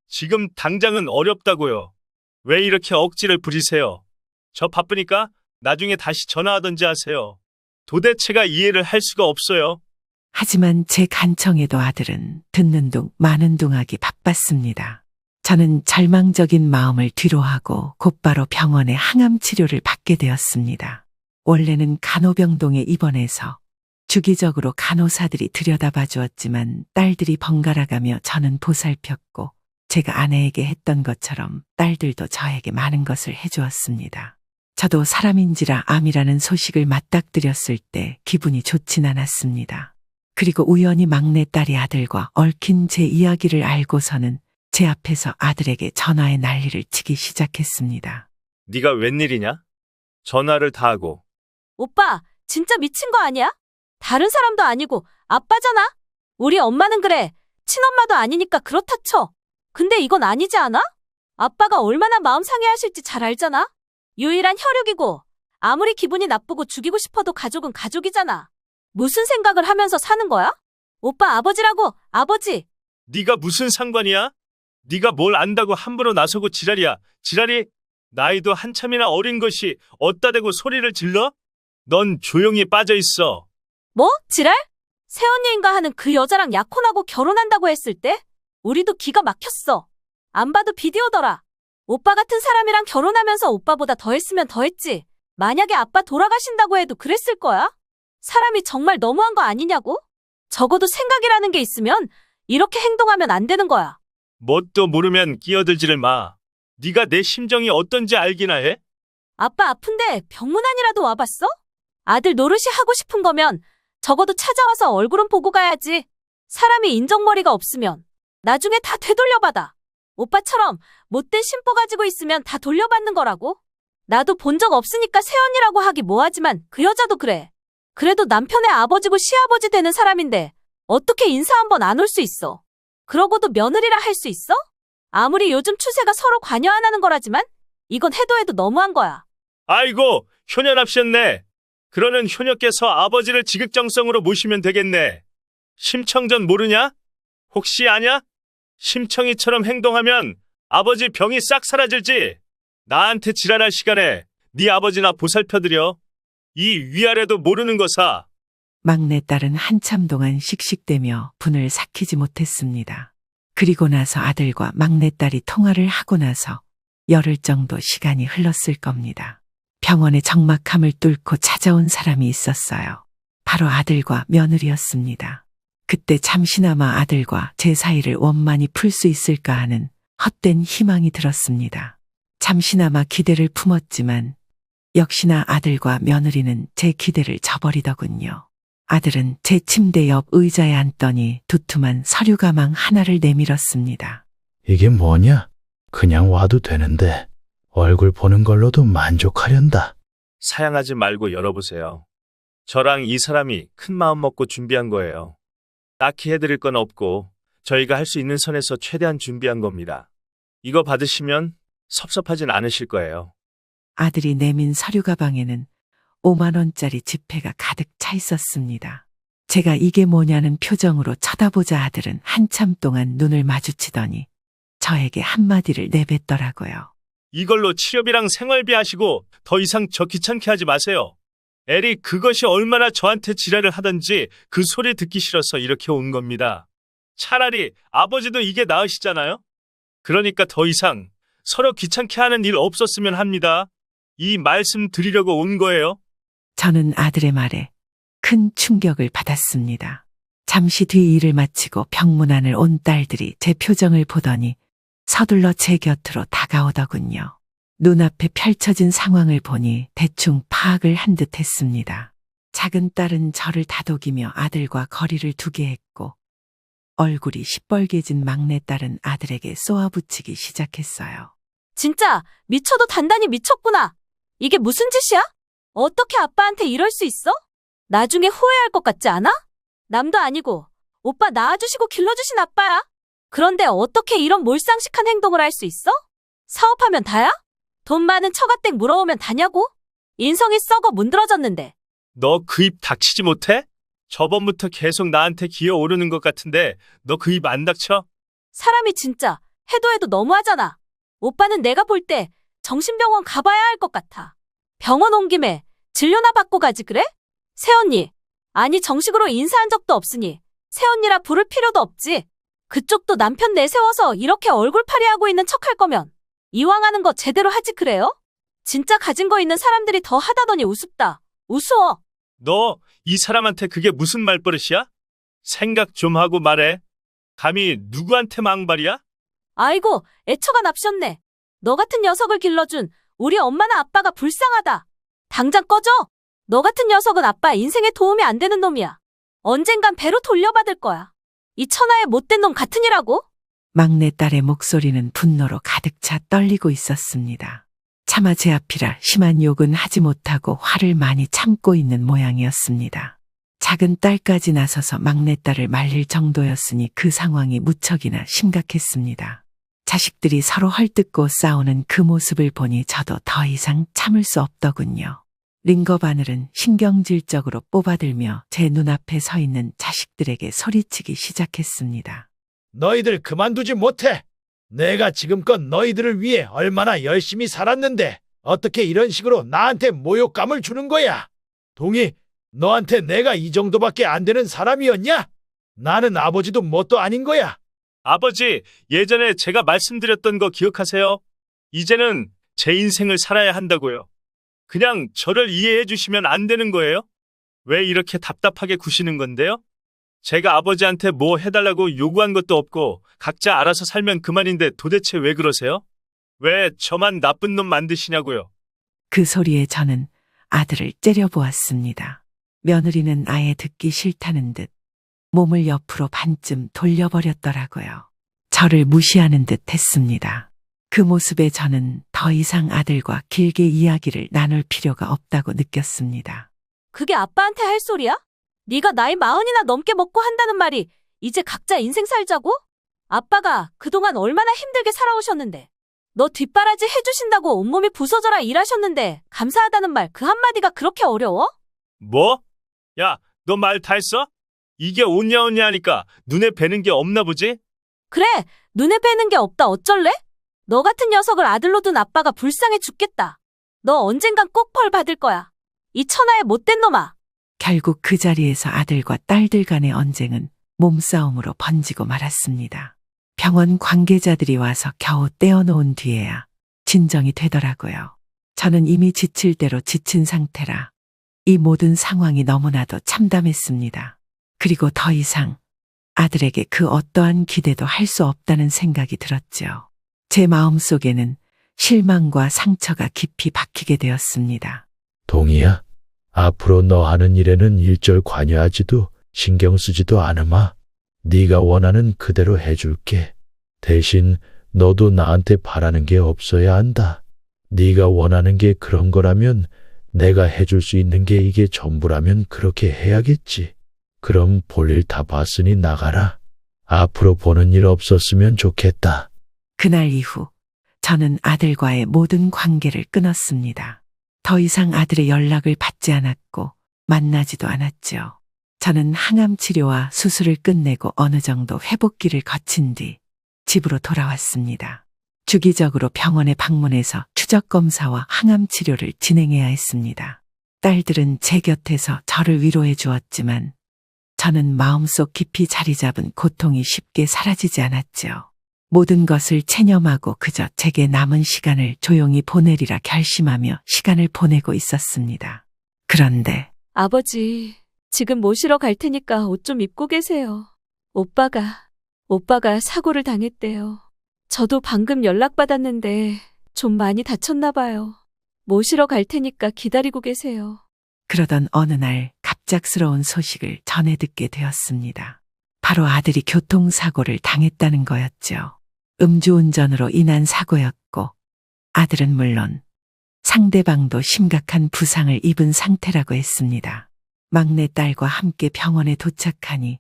지금 당장은 어렵다고요. 왜 이렇게 억지를 부리세요? 저 바쁘니까 나중에 다시 전화하던지 하세요. 도대체가 이해를 할 수가 없어요. 하지만 제 간청에도 아들은 듣는 둥 마는 둥 하기 바빴습니다. 저는 절망적인 마음을 뒤로하고 곧바로 병원에 항암 치료를 받게 되었습니다. 원래는 간호병동에 입원해서 주기적으로 간호사들이 들여다봐 주었지만 딸들이 번갈아가며 저는 보살폈고 제가 아내에게 했던 것처럼 딸들도 저에게 많은 것을 해주었습니다. 저도 사람인지라 암이라는 소식을 맞닥뜨렸을 때 기분이 좋진 않았습니다. 그리고 우연히 막내딸이 아들과 얽힌 제 이야기를 알고서는 제 앞에서 아들에게 전화의 난리를 치기 시작했습니다. 네가 웬일이냐? 전화를 다 하고. 오빠, 진짜 미친 거 아니야? 다른 사람도 아니고 아빠잖아? 우리 엄마는 그래. 친엄마도 아니니까 그렇다 쳐. 근데 이건 아니지 않아? 아빠가 얼마나 마음 상해하실지 잘 알잖아? 유일한 혈육이고 아무리 기분이 나쁘고 죽이고 싶어도 가족은 가족이잖아. 무슨 생각을 하면서 사는 거야? 오빠 아버지라고, 아버지. 네가 무슨 상관이야? 네가 뭘 안다고 함부로 나서고 지랄이야. 지랄이? 나이도 한참이나 어린 것이 어따 대고 소리를 질러? 넌 조용히 빠져 있어. 뭐? 지랄? 새언니인가 하는 그 여자랑 약혼하고 결혼한다고 했을 때 우리도 기가 막혔어. 안 봐도 비디오더라. 오빠 같은 사람이랑 결혼하면서 오빠보다 더 했으면 더 했지. 만약에 아빠 돌아가신다고 해도 그랬을 거야? 사람이 정말 너무한 거 아니냐고? 적어도 생각이라는 게 있으면 이렇게 행동하면 안 되는 거야. 뭣도 모르면 끼어들지를 마. 네가 내 심정이 어떤지 알기나 해? 아빠 아픈데 병문안이라도 와봤어? 아들 노릇이 하고 싶은 거면 적어도 찾아와서 얼굴은 보고 가야지. 사람이 인정머리가 없으면 나중에 다 되돌려받아. 오빠처럼 못된 심보 가지고 있으면 다 돌려받는 거라고. 나도 본 적 없으니까 새언니라고 하기 뭐하지만 그 여자도 그래. 그래도 남편의 아버지고 시아버지 되는 사람인데 어떻게 인사 한번 안 올 수 있어? 그러고도 며느리라 할 수 있어? 아무리 요즘 추세가 서로 관여 안 하는 거라지만 이건 해도 해도 너무한 거야. 아이고, 효녀랍셨네. 그러는 효녀께서 아버지를 지극정성으로 모시면 되겠네. 심청전 모르냐? 혹시 아냐? 심청이처럼 행동하면 아버지 병이 싹 사라질지. 나한테 지랄할 시간에 네 아버지나 보살펴드려. 이 위아래도 모르는 거사. 막내딸은 한참 동안 씩씩대며 분을 삭히지 못했습니다. 그리고 나서 아들과 막내딸이 통화를 하고 나서 열흘 정도 시간이 흘렀을 겁니다. 병원의 적막함을 뚫고 찾아온 사람이 있었어요. 바로 아들과 며느리였습니다. 그때 잠시나마 아들과 제 사이를 원만히 풀 수 있을까 하는 헛된 희망이 들었습니다. 잠시나마 기대를 품었지만 역시나 아들과 며느리는 제 기대를 저버리더군요. 아들은 제 침대 옆 의자에 앉더니 두툼한 서류 가방 하나를 내밀었습니다. 이게 뭐냐? 그냥 와도 되는데 얼굴 보는 걸로도 만족하련다. 사양하지 말고 열어보세요. 저랑 이 사람이 큰 마음 먹고 준비한 거예요. 딱히 해드릴 건 없고 저희가 할 수 있는 선에서 최대한 준비한 겁니다. 이거 받으시면 섭섭하진 않으실 거예요. 아들이 내민 서류 가방에는 5만 원짜리 지폐가 가득 차 있었습니다. 제가 이게 뭐냐는 표정으로 쳐다보자 아들은 한참 동안 눈을 마주치더니 저에게 한마디를 내뱉더라고요. 이걸로 치료비랑 생활비 하시고 더 이상 저 귀찮게 하지 마세요. 애리 그것이 얼마나 저한테 지랄을 하던지 그 소리 듣기 싫어서 이렇게 온 겁니다. 차라리 아버지도 이게 나으시잖아요? 그러니까 더 이상 서로 귀찮게 하는 일 없었으면 합니다. 이 말씀 드리려고 온 거예요. 저는 아들의 말에 큰 충격을 받았습니다. 잠시 뒤 일을 마치고 병문안을 온 딸들이 제 표정을 보더니 서둘러 제 곁으로 다가오더군요. 눈앞에 펼쳐진 상황을 보니 대충 파악을 한 듯 했습니다. 작은 딸은 저를 다독이며 아들과 거리를 두게 했고 얼굴이 시뻘개진 막내딸은 아들에게 쏘아붙이기 시작했어요. 진짜 미쳐도 단단히 미쳤구나. 이게 무슨 짓이야? 어떻게 아빠한테 이럴 수 있어? 나중에 후회할 것 같지 않아? 남도 아니고 오빠 낳아주시고 길러주신 아빠야. 그런데 어떻게 이런 몰상식한 행동을 할 수 있어? 사업하면 다야? 돈 많은 처가댁 물어오면 다냐고? 인성이 썩어 문드러졌는데. 너 그 입 닥치지 못해? 저번부터 계속 나한테 기어오르는 것 같은데 너 그 입 안 닥쳐? 사람이 진짜 해도 해도 너무하잖아. 오빠는 내가 볼 때 정신병원 가봐야 할 것 같아. 병원 온 김에 진료나 받고 가지 그래? 새언니. 아니 정식으로 인사한 적도 없으니 새언니라 부를 필요도 없지. 그쪽도 남편 내세워서 이렇게 얼굴파리하고 있는 척할 거면 이왕 하는 거 제대로 하지 그래요? 진짜 가진 거 있는 사람들이 더 하다더니 우습다. 우스워. 너 이 사람한테 그게 무슨 말버릇이야? 생각 좀 하고 말해. 감히 누구한테 망발이야? 아이고, 애처가 납셨네. 너 같은 녀석을 길러준 우리 엄마나 아빠가 불쌍하다. 당장 꺼져. 너 같은 녀석은 아빠 인생에 도움이 안 되는 놈이야. 언젠간 배로 돌려받을 거야. 이 천하의 못된 놈 같으니라고? 막내딸의 목소리는 분노로 가득 차 떨리고 있었습니다. 차마 제 앞이라 심한 욕은 하지 못하고 화를 많이 참고 있는 모양이었습니다. 작은 딸까지 나서서 막내딸을 말릴 정도였으니 그 상황이 무척이나 심각했습니다. 자식들이 서로 헐뜯고 싸우는 그 모습을 보니 저도 더 이상 참을 수 없더군요. 링거 바늘은 신경질적으로 뽑아들며 제 눈앞에 서 있는 자식들에게 소리치기 시작했습니다. 너희들 그만두지 못해. 내가 지금껏 너희들을 위해 얼마나 열심히 살았는데 어떻게 이런 식으로 나한테 모욕감을 주는 거야? 동희, 너한테 내가 이 정도밖에 안 되는 사람이었냐? 나는 아버지도 뭣도 아닌 거야. 아버지, 예전에 제가 말씀드렸던 거 기억하세요? 이제는 제 인생을 살아야 한다고요. 그냥 저를 이해해 주시면 안 되는 거예요? 왜 이렇게 답답하게 구시는 건데요? 제가 아버지한테 뭐 해달라고 요구한 것도 없고 각자 알아서 살면 그만인데 도대체 왜 그러세요? 왜 저만 나쁜 놈 만드시냐고요? 그 소리에 저는 아들을 째려보았습니다. 며느리는 아예 듣기 싫다는 듯 몸을 옆으로 반쯤 돌려버렸더라고요. 저를 무시하는 듯 했습니다. 그 모습에 저는 더 이상 아들과 길게 이야기를 나눌 필요가 없다고 느꼈습니다. 그게 아빠한테 할 소리야? 네가 나이 40이나 넘게 먹고 한다는 말이 이제 각자 인생 살자고? 아빠가 그동안 얼마나 힘들게 살아오셨는데 너 뒷바라지 해주신다고 온몸이 부서져라 일하셨는데 감사하다는 말 그 한마디가 그렇게 어려워? 뭐? 야, 너 말 다 했어? 이게 오냐 하니까 눈에 뵈는 게 없나 보지? 그래, 눈에 뵈는 게 없다 어쩔래? 너 같은 녀석을 아들로 둔 아빠가 불쌍해 죽겠다. 너 언젠간 꼭 벌 받을 거야. 이 천하의 못된 놈아. 결국 그 자리에서 아들과 딸들 간의 언쟁은 몸싸움으로 번지고 말았습니다. 병원 관계자들이 와서 겨우 떼어놓은 뒤에야 진정이 되더라고요. 저는 이미 지칠 대로 지친 상태라 이 모든 상황이 너무나도 참담했습니다. 그리고 더 이상 아들에게 그 어떠한 기대도 할 수 없다는 생각이 들었죠. 제 마음속에는 실망과 상처가 깊이 박히게 되었습니다. 동희야, 앞으로 너 하는 일에는 일절 관여하지도 신경 쓰지도 않으마. 네가 원하는 그대로 해줄게. 대신 너도 나한테 바라는 게 없어야 한다. 네가 원하는 게 그런 거라면 내가 해줄 수 있는 게 이게 전부라면 그렇게 해야겠지. 그럼 볼일 다 봤으니 나가라. 앞으로 보는 일 없었으면 좋겠다. 그날 이후 저는 아들과의 모든 관계를 끊었습니다. 더 이상 아들의 연락을 받지 않았고 만나지도 않았죠. 저는 항암 치료와 수술을 끝내고 어느 정도 회복기를 거친 뒤 집으로 돌아왔습니다. 주기적으로 병원에 방문해서 추적 검사와 항암 치료를 진행해야 했습니다. 딸들은 제 곁에서 저를 위로해 주었지만 저는 마음속 깊이 자리 잡은 고통이 쉽게 사라지지 않았죠. 모든 것을 체념하고 그저 제게 남은 시간을 조용히 보내리라 결심하며 시간을 보내고 있었습니다. 그런데 아버지, 지금 모시러 갈 테니까 옷 좀 입고 계세요. 오빠가 사고를 당했대요. 저도 방금 연락받았는데 좀 많이 다쳤나 봐요. 모시러 갈 테니까 기다리고 계세요. 그러던 어느 날 갑작스러운 소식을 전해 듣게 되었습니다. 바로 아들이 교통사고를 당했다는 거였죠. 음주운전으로 인한 사고였고 아들은 물론 상대방도 심각한 부상을 입은 상태라고 했습니다. 막내 딸과 함께 병원에 도착하니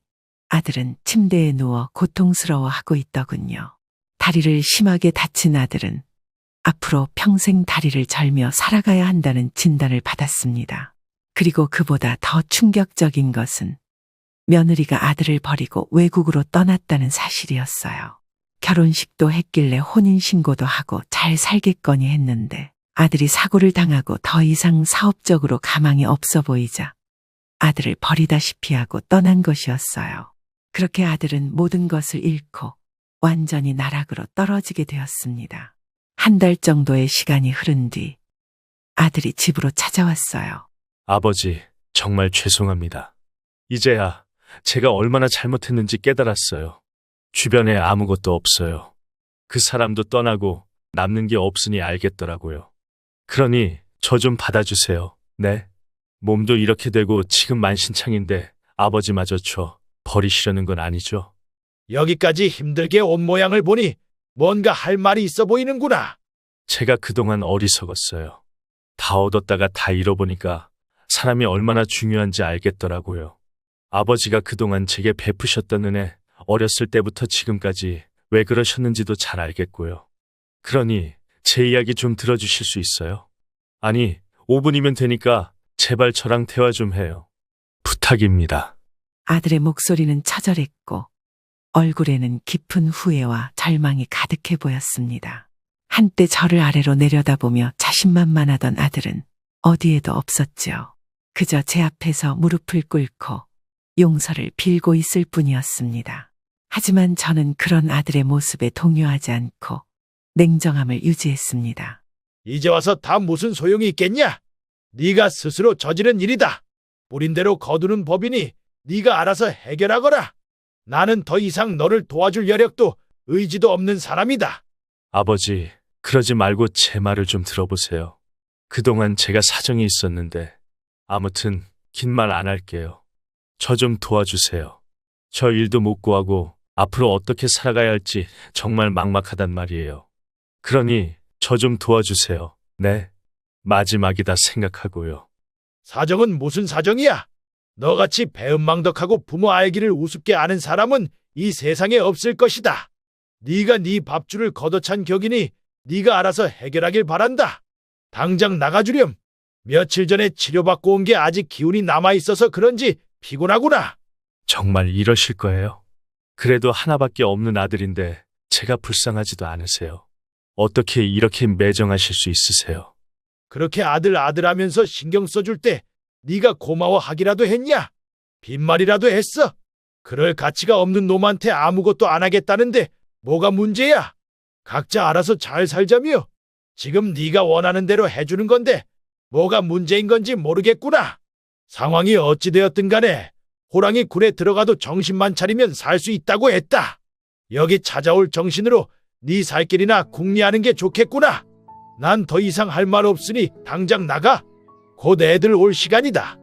아들은 침대에 누워 고통스러워하고 있더군요. 다리를 심하게 다친 아들은 앞으로 평생 다리를 절며 살아가야 한다는 진단을 받았습니다. 그리고 그보다 더 충격적인 것은 며느리가 아들을 버리고 외국으로 떠났다는 사실이었어요. 결혼식도 했길래 혼인신고도 하고 잘 살겠거니 했는데 아들이 사고를 당하고 더 이상 사업적으로 가망이 없어 보이자 아들을 버리다시피 하고 떠난 것이었어요. 그렇게 아들은 모든 것을 잃고 완전히 나락으로 떨어지게 되었습니다. 한 달 정도의 시간이 흐른 뒤 아들이 집으로 찾아왔어요. 아버지, 정말 죄송합니다. 이제야 제가 얼마나 잘못했는지 깨달았어요. 주변에 아무것도 없어요. 그 사람도 떠나고 남는 게 없으니 알겠더라고요. 그러니 저 좀 받아주세요. 네. 몸도 이렇게 되고 지금 만신창인데 아버지마저 저 버리시려는 건 아니죠? 여기까지 힘들게 온 모양을 보니 뭔가 할 말이 있어 보이는구나. 제가 그동안 어리석었어요. 다 얻었다가 다 잃어보니까 사람이 얼마나 중요한지 알겠더라고요. 아버지가 그동안 제게 베푸셨던 은혜, 어렸을 때부터 지금까지 왜 그러셨는지도 잘 알겠고요. 그러니 제 이야기 좀 들어주실 수 있어요? 아니, 5분이면 되니까 제발 저랑 대화 좀 해요. 부탁입니다. 아들의 목소리는 처절했고 얼굴에는 깊은 후회와 절망이 가득해 보였습니다. 한때 저를 아래로 내려다보며 자신만만하던 아들은 어디에도 없었지요. 그저 제 앞에서 무릎을 꿇고 용서를 빌고 있을 뿐이었습니다. 하지만 저는 그런 아들의 모습에 동요하지 않고 냉정함을 유지했습니다. 이제 와서 다 무슨 소용이 있겠냐? 네가 스스로 저지른 일이다. 뿌린 대로 거두는 법이니 네가 알아서 해결하거라. 나는 더 이상 너를 도와줄 여력도 의지도 없는 사람이다. 아버지, 그러지 말고 제 말을 좀 들어보세요. 그동안 제가 사정이 있었는데 아무튼 긴 말 안 할게요. 저 좀 도와주세요. 저 일도 못 구하고 앞으로 어떻게 살아가야 할지 정말 막막하단 말이에요. 그러니 저 좀 도와주세요. 네. 마지막이다 생각하고요. 사정은 무슨 사정이야? 너같이 배은망덕하고 부모 알기를 우습게 아는 사람은 이 세상에 없을 것이다. 네가 네 밥줄을 걷어찬 격이니 네가 알아서 해결하길 바란다. 당장 나가주렴. 며칠 전에 치료받고 온 게 아직 기운이 남아있어서 그런지 피곤하구나. 정말 이러실 거예요? 그래도 하나밖에 없는 아들인데 제가 불쌍하지도 않으세요. 어떻게 이렇게 매정하실 수 있으세요? 그렇게 아들 하면서 신경 써줄 때 네가 고마워하기라도 했냐? 빈말이라도 했어? 그럴 가치가 없는 놈한테 아무것도 안 하겠다는데 뭐가 문제야? 각자 알아서 잘 살자며. 지금 네가 원하는 대로 해주는 건데 뭐가 문제인 건지 모르겠구나. 상황이 어찌 되었든 간에 호랑이 굴에 들어가도 정신만 차리면 살 수 있다고 했다. 여기 찾아올 정신으로 네 살 길이나 궁리하는 게 좋겠구나. 난 더 이상 할 말 없으니 당장 나가. 곧 애들 올 시간이다.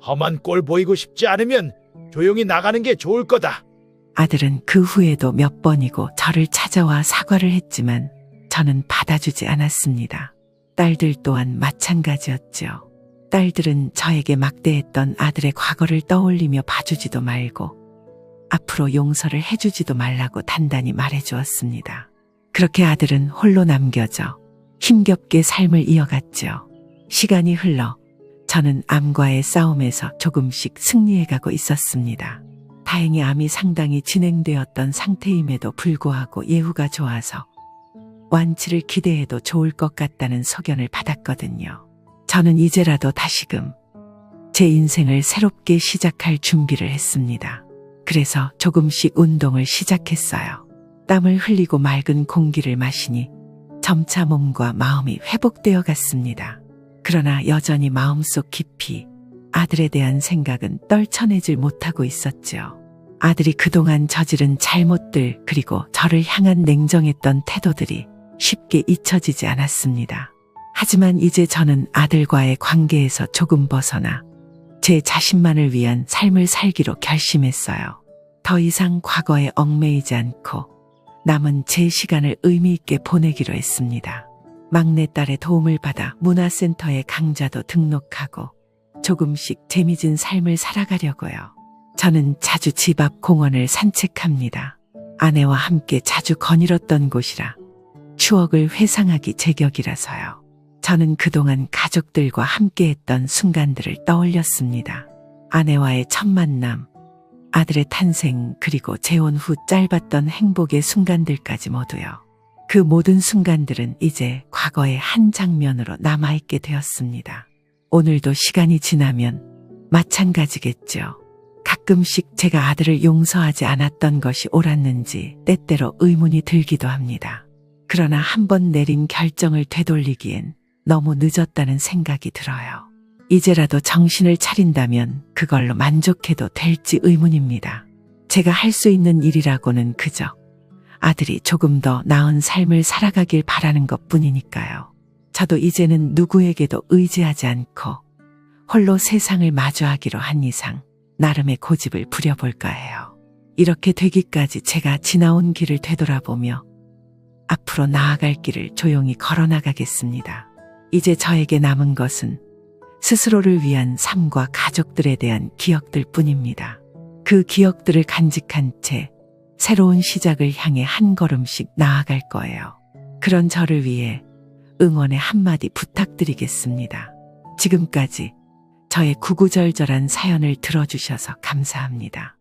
험한 꼴 보이고 싶지 않으면 조용히 나가는 게 좋을 거다. 아들은 그 후에도 몇 번이고 저를 찾아와 사과를 했지만 저는 받아주지 않았습니다. 딸들 또한 마찬가지였죠. 딸들은 저에게 막대했던 아들의 과거를 떠올리며 봐주지도 말고 앞으로 용서를 해주지도 말라고 단단히 말해주었습니다. 그렇게 아들은 홀로 남겨져 힘겹게 삶을 이어갔죠. 시간이 흘러 저는 암과의 싸움에서 조금씩 승리해가고 있었습니다. 다행히 암이 상당히 진행되었던 상태임에도 불구하고 예후가 좋아서 완치를 기대해도 좋을 것 같다는 소견을 받았거든요. 저는 이제라도 다시금 제 인생을 새롭게 시작할 준비를 했습니다. 그래서 조금씩 운동을 시작했어요. 땀을 흘리고 맑은 공기를 마시니 점차 몸과 마음이 회복되어 갔습니다. 그러나 여전히 마음속 깊이 아들에 대한 생각은 떨쳐내질 못하고 있었죠. 아들이 그동안 저지른 잘못들 그리고 저를 향한 냉정했던 태도들이 쉽게 잊혀지지 않았습니다. 하지만 이제 저는 아들과의 관계에서 조금 벗어나 제 자신만을 위한 삶을 살기로 결심했어요. 더 이상 과거에 얽매이지 않고 남은 제 시간을 의미 있게 보내기로 했습니다. 막내딸의 도움을 받아 문화센터에 강좌도 등록하고 조금씩 재미진 삶을 살아가려고요. 저는 자주 집 앞 공원을 산책합니다. 아내와 함께 자주 거닐었던 곳이라 추억을 회상하기 제격이라서요. 저는 그동안 가족들과 함께했던 순간들을 떠올렸습니다. 아내와의 첫 만남, 아들의 탄생, 그리고 재혼 후 짧았던 행복의 순간들까지 모두요. 그 모든 순간들은 이제 과거의 한 장면으로 남아있게 되었습니다. 오늘도 시간이 지나면 마찬가지겠죠. 가끔씩 제가 아들을 용서하지 않았던 것이 옳았는지 때때로 의문이 들기도 합니다. 그러나 한번 내린 결정을 되돌리기엔 너무 늦었다는 생각이 들어요. 이제라도 정신을 차린다면 그걸로 만족해도 될지 의문입니다. 제가 할 수 있는 일이라고는 그저 아들이 조금 더 나은 삶을 살아가길 바라는 것 뿐이니까요. 저도 이제는 누구에게도 의지하지 않고 홀로 세상을 마주하기로 한 이상 나름의 고집을 부려볼까 해요. 이렇게 되기까지 제가 지나온 길을 되돌아보며 앞으로 나아갈 길을 조용히 걸어나가겠습니다. 이제 저에게 남은 것은 스스로를 위한 삶과 가족들에 대한 기억들 뿐입니다. 그 기억들을 간직한 채 새로운 시작을 향해 한 걸음씩 나아갈 거예요. 그런 저를 위해 응원의 한마디 부탁드리겠습니다. 지금까지 저의 구구절절한 사연을 들어주셔서 감사합니다.